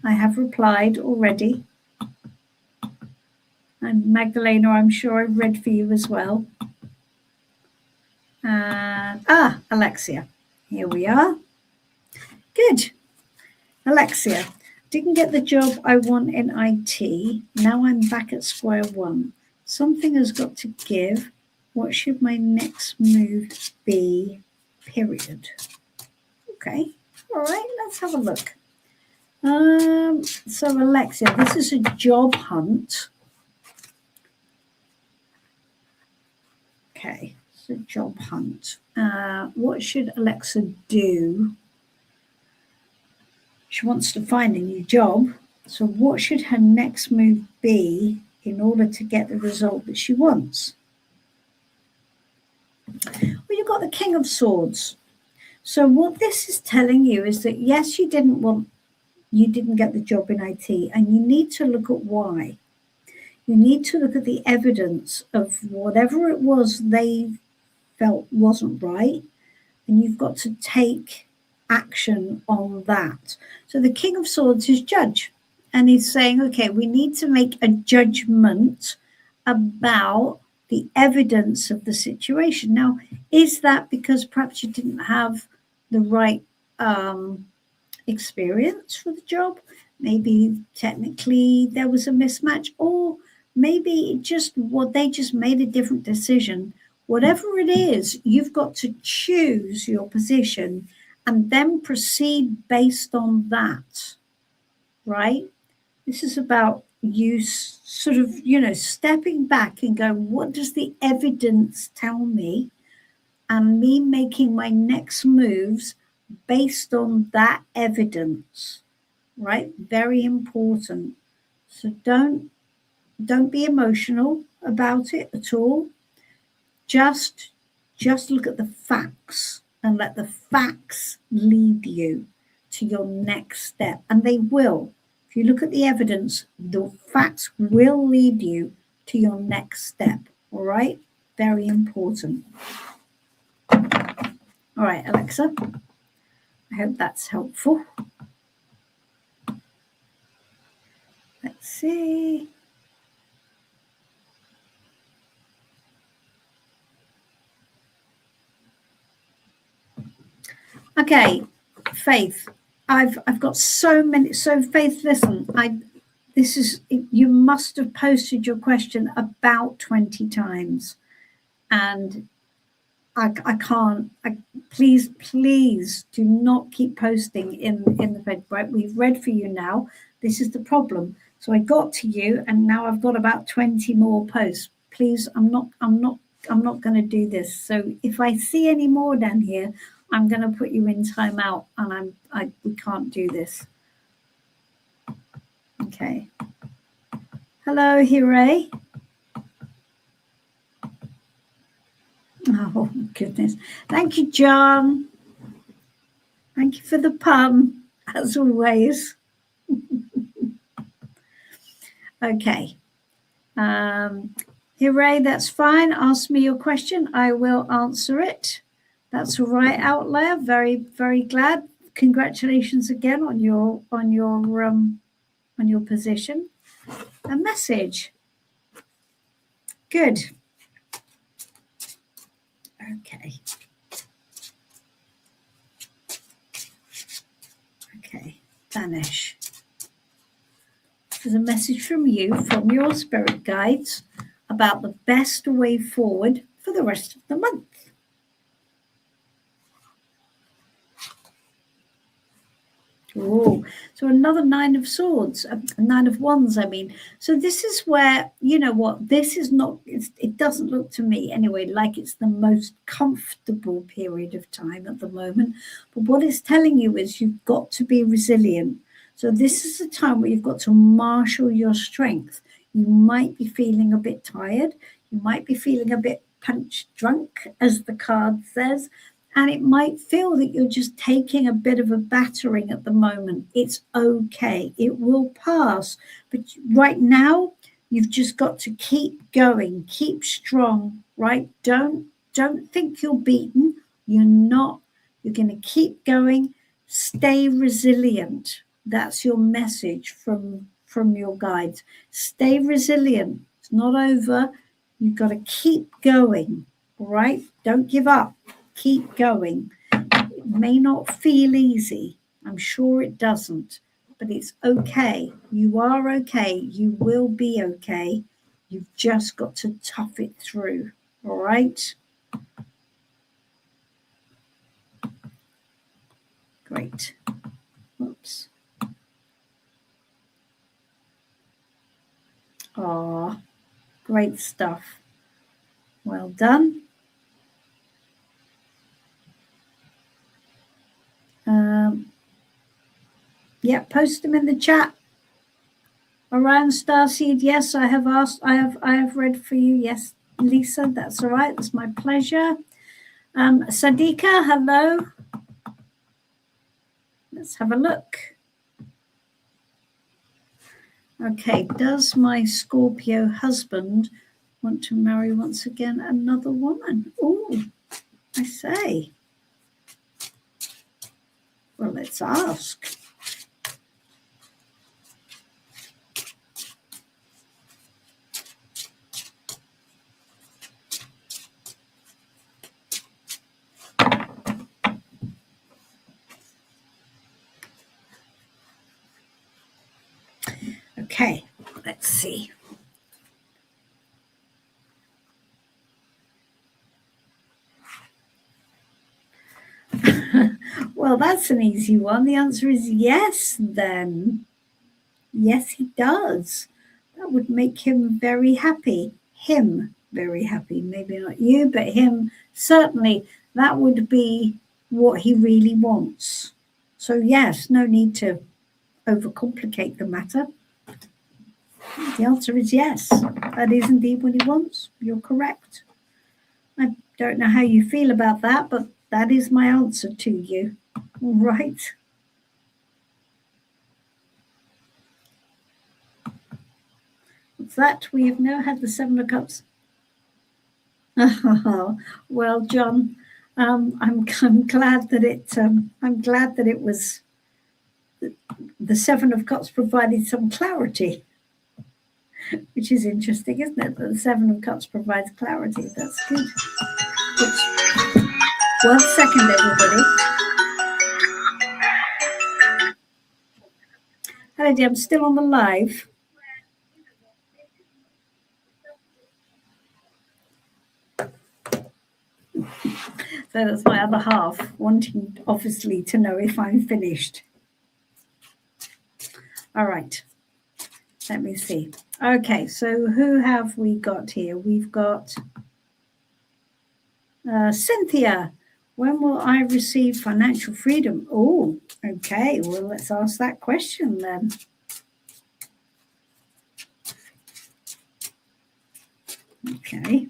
I have replied already. And Magdalena, I'm sure I've read for you as well. Alexia. Here we are. Good. Alexia, didn't get the job I want in IT. Now I'm back at square one. Something has got to give. What should my next move be? Period. Okay. All right. Let's have a look. So Alexia, this is a job hunt. Okay. It's a job hunt. What should Alexa do? She wants to find a new job. So what should her next move be in order to get the result that she wants? Well, you've got the King of Swords. So what this is telling you is that, yes, you didn't get the job in IT, and you need to look at why. You need to look at the evidence of whatever it was they felt wasn't right, and you've got to take action on that. So the King of Swords is judge, and he's saying, okay, we need to make a judgment about the evidence of the situation. Now, is that because perhaps you didn't have the right experience for the job? Maybe technically there was a mismatch, or maybe they just made a different decision. Whatever it is, you've got to choose your position and then proceed based on that, right? This is about you sort of, stepping back and going, what does the evidence tell me? And me making my next moves based on that evidence, right? Very important. So don't be emotional about it at all. Just look at the facts and let the facts lead you to your next step. And they will. If you look at the evidence, the facts will lead you to your next step. All right? Very important. All right, Alexa. I hope that's helpful. Let's see. Okay, Faith. I've got so many. So Faith, listen. You must have posted your question about 20 times, and I can't. Please do not keep posting in the thread. Right, we've read for you now. This is the problem. So I got to you, and now I've got about 20 more posts. Please, I'm not going to do this. So if I see any more down here, I'm going to put you in timeout, and we can't do this. Okay. Hello, Hooray. Oh, goodness. Thank you, John. Thank you for the pun, as always. Okay. Hooray, that's fine. Ask me your question. I will answer it. That's all right, Outlier. Very, very glad. Congratulations again on your position. A message. Good. Okay. Okay. Vanish. There's a message from you, from your spirit guides, about the best way forward for the rest of the month. Oh, so another 9 of swords, 9 of wands, I mean. So this is where, this is not, it doesn't look to me anyway like it's the most comfortable period of time at the moment. But what it's telling you is you've got to be resilient. So this is a time where you've got to marshal your strength. You might be feeling a bit tired. You might be feeling a bit punch drunk, as the card says. And it might feel that you're just taking a bit of a battering at the moment. It's okay. It will pass. But right now, you've just got to keep going, keep strong, right? Don't think you're beaten. You're not. You're going to keep going. Stay resilient. That's your message from your guides. Stay resilient. It's not over. You've got to keep going, all right? Don't give up. Keep going. It may not feel easy. I'm sure it doesn't, but it's okay. You are okay. You will be okay. You've just got to tough it through. All right? Great. Oops. Ah, great stuff. Well done. Yeah, post them in the chat. Around Starseed, yes, I have read for you. Yes, Lisa, that's all right. It's my pleasure. Sadika, hello. Let's have a look. Okay, does my Scorpio husband want to marry once again another woman? Oh, I say. Well, let's ask. Okay, let's see. Well, Well, that's an easy one. The answer is yes, then. Yes, he does. That would make him very happy. Him very happy. Maybe not you, but him certainly. That would be what he really wants. So, yes, no need to overcomplicate the matter. The answer is yes. That is indeed what he wants. You're correct. I don't know how you feel about that, but that is my answer to you. All right. What's that? We have now had the Seven of Cups. Well, John, I'm glad that it was the Seven of Cups provided some clarity, which is interesting, isn't it? That the Seven of Cups provides clarity. That's good. Which, 1 second, everybody. Hello, dear. I'm still on the live. So that's my other half wanting, obviously, to know if I'm finished. All right. Let me see. Okay, so who have we got here? We've got Cynthia. When will I receive financial freedom? Oh, okay. Well, let's ask that question then. Okay.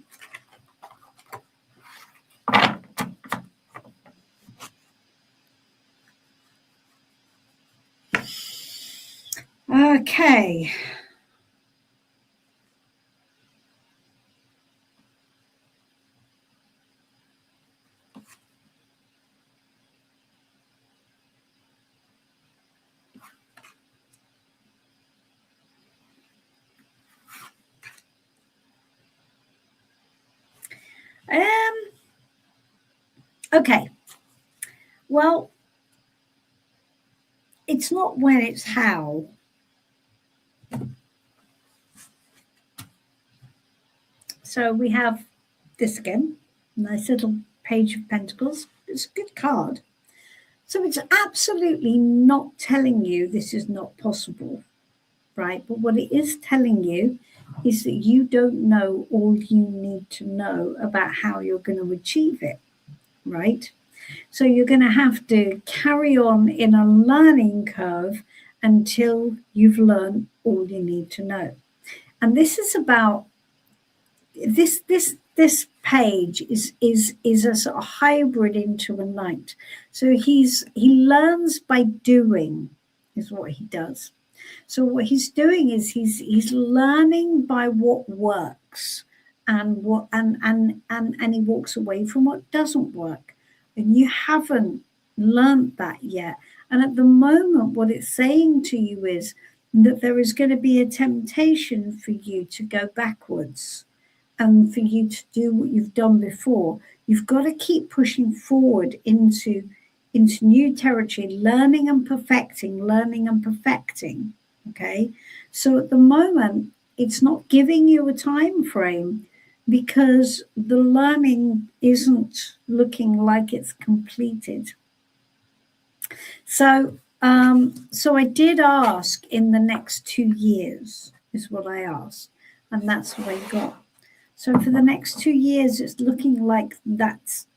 Okay. Okay. Well, it's not when, it's how. So we have this again, nice little Page of Pentacles. It's a good card. So it's absolutely not telling you this is not possible, right? But what it is telling you is that you don't know all you need to know about how you're going to achieve it, right? So you're going to have to carry on in a learning curve until you've learned all you need to know. And this is about this page is a sort of hybrid into a knight. So he learns by doing is what he does. So what he's doing is he's learning by what works and he walks away from what doesn't work. And you haven't learned that yet. And at the moment, what it's saying to you is that there is going to be a temptation for you to go backwards and for you to do what you've done before. You've got to keep pushing forward into new territory, learning and perfecting. Okay, so at the moment, it's not giving you a time frame because the learning isn't looking like it's completed. So I did ask in the next 2 years is what I asked, and that's what I got. So for the next 2 years, it's looking like that's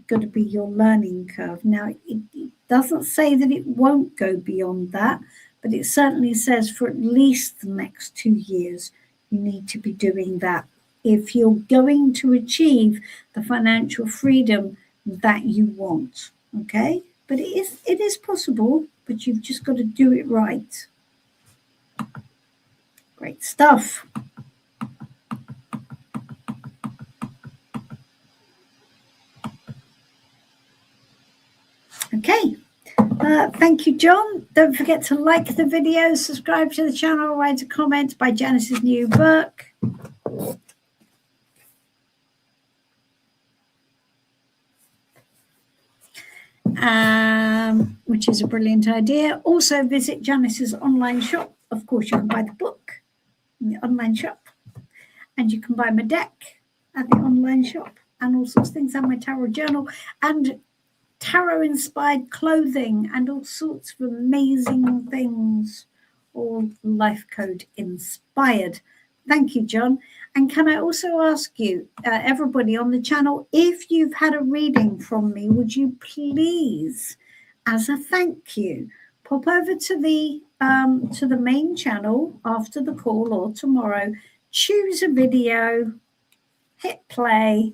going to be your learning curve. Now, it doesn't say that it won't go beyond that, but it certainly says for at least the next 2 years, you need to be doing that if you're going to achieve the financial freedom that you want, okay? But it is possible, but you've just got to do it right. Great stuff. Okay. Thank you, John. Don't forget to like the video, subscribe to the channel, write a comment by Janice's new book. Which is a brilliant idea. Also visit Janice's online shop. Of course, you can buy the book in the online shop, and you can buy my deck at the online shop, and all sorts of things, and my tarot journal. And tarot-inspired clothing, and all sorts of amazing things, all Life Code inspired. Thank you, John. And can I also ask you, everybody on the channel, if you've had a reading from me, would you please, as a thank you, pop over to the main channel after the call or tomorrow, choose a video, hit play,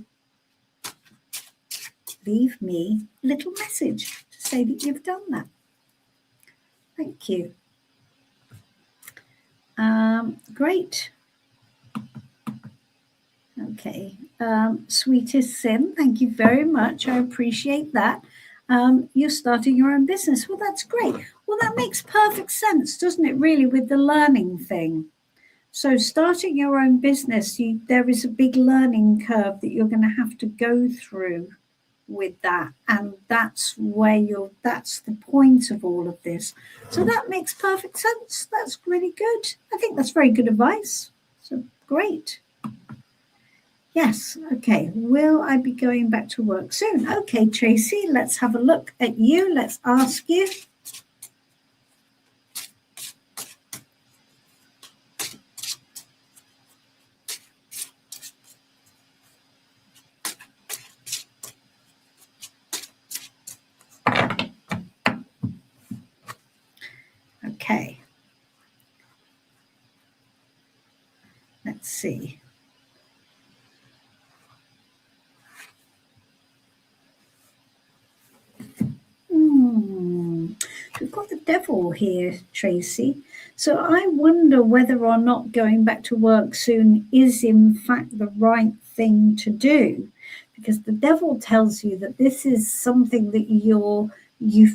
leave me a little message to say that you've done that. Thank you. Great. Okay. Sweetest Sin, thank you very much. I appreciate that. You're starting your own business. Well, that's great. Well, that makes perfect sense, doesn't it, really, with the learning thing? So starting your own business, there is a big learning curve that you're going to have to go through with that, and that's the point of all of this. So that makes perfect sense. That's really good. I think that's very good advice. So great. Yes. Okay. Will I be going back to work soon? Okay, Tracy, let's have a look at you. Let's ask you. Okay. Let's see. We've got the devil here, Tracy. So I wonder whether or not going back to work soon is in fact the right thing to do, because the devil tells you that this is something that you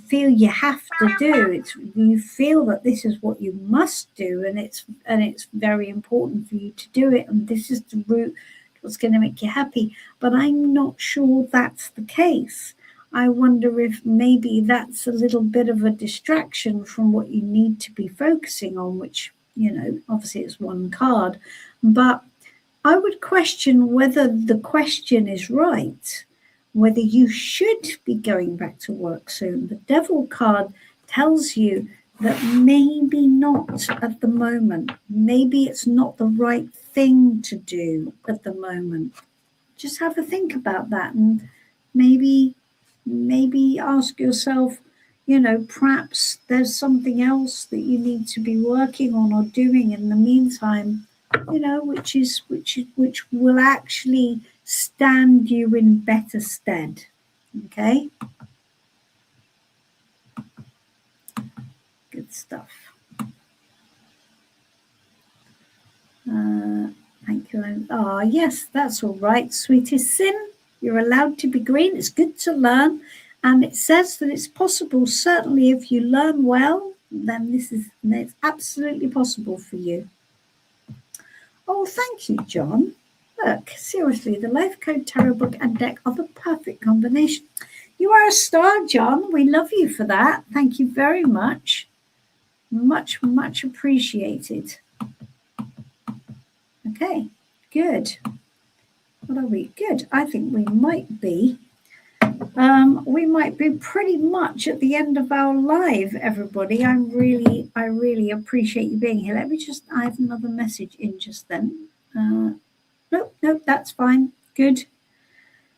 feel you have to do. You feel that this is what you must do, and it's very important for you to do it, and this is the route what's going to make you happy. But I'm not sure that's the case. I wonder if maybe that's a little bit of a distraction from what you need to be focusing on, which, obviously it's one card. But I would question whether the question is right, whether you should be going back to work soon. The devil card tells you that maybe not at the moment. Maybe it's not the right thing to do at the moment. Just have a think about that, and maybe ask yourself, perhaps there's something else that you need to be working on or doing in the meantime, which will actually stand you in better stead. Okay. Good stuff. Thank you. Yes, that's all right. Sweetest Sin, you're allowed to be green. It's good to learn. And it says that it's possible, certainly if you learn well, then it's absolutely possible for you. Oh, thank you, John. Look, seriously, the Life Code Tarot book and deck are the perfect combination. You are a star, John. We love you for that. Thank you very much. Much, much appreciated. Okay, good. What are we? Good. I think we might be pretty much at the end of our live, everybody. I really appreciate you being here. I have another message in just then. Nope, that's fine. Good.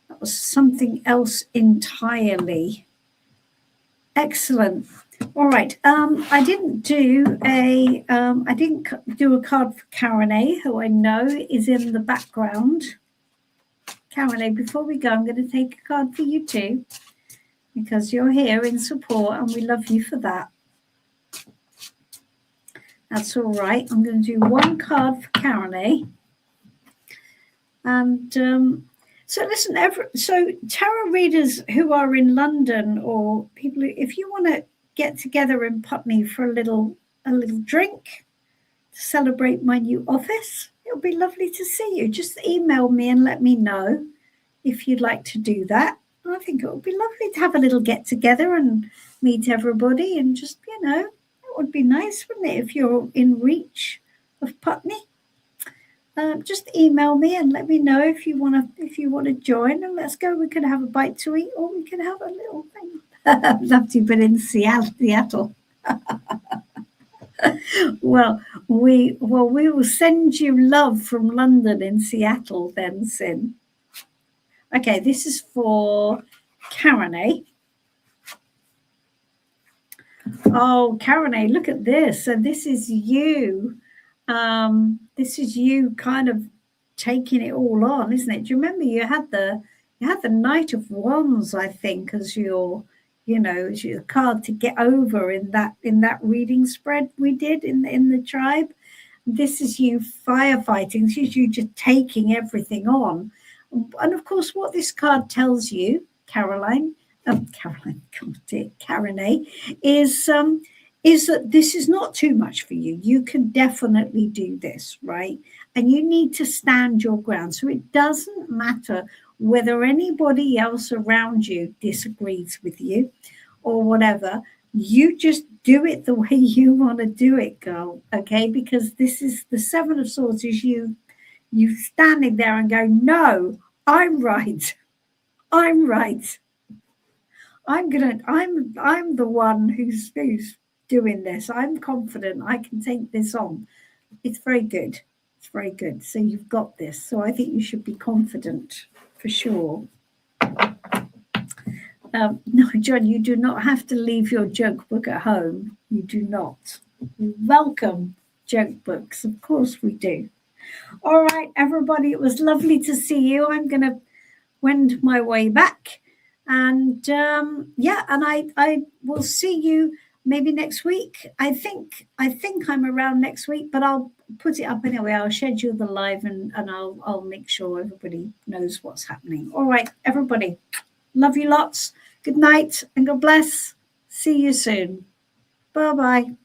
That was something else entirely. Excellent. All right. I didn't do a card for Karen A, who I know is in the background. Karen A, before we go, I'm going to take a card for you too, because you're here in support and we love you for that. That's all right. I'm going to do one card for Karen A. And so listen, so tarot readers who are in London, or people if you want to get together in Putney for a little drink to celebrate my new office, it'll be lovely to see you. Just email me and let me know if you'd like to do that. I think it would be lovely to have a little get together and meet everybody, and just, it would be nice, wouldn't it, if you're in reach of Putney? just email me and let me know if you want to join, and let's go. We could have a bite to eat, or we could have a little thing. I'd love to, but in Seattle. Well, we will send you love from London in Seattle then, Sin. Okay, this is for Karen A. Oh, Karen A, look at this. So this is you. This is you kind of taking it all on, isn't it? Do you remember you had the Knight of Wands, I think, as your as your card to get over in that reading spread we did in the tribe. This is you firefighting. This is you just taking everything on. And of course, what this card tells you, Karen A, is that this is not too much for you. You can definitely do this, right? And you need to stand your ground. So it doesn't matter whether anybody else around you disagrees with you or whatever. You just do it the way you want to do it, girl, okay? Because this is the Seven of Swords, is you standing there and going, no, I'm right. I'm right. I'm the one who's doing this. I'm confident I can take this on. It's very good. It's very good. So you've got this. So I think you should be confident for sure. No, John, you do not have to leave your joke book at home. You do not. We welcome joke books. Of course we do. All right, everybody. It was lovely to see you. I'm going to wend my way back. And yeah, and I will see you maybe next week. I think I'm around next week, but I'll put it up anyway. I'll schedule the live and I'll make sure everybody knows what's happening. All right, everybody. Love you lots. Good night and God bless. See you soon. Bye-bye.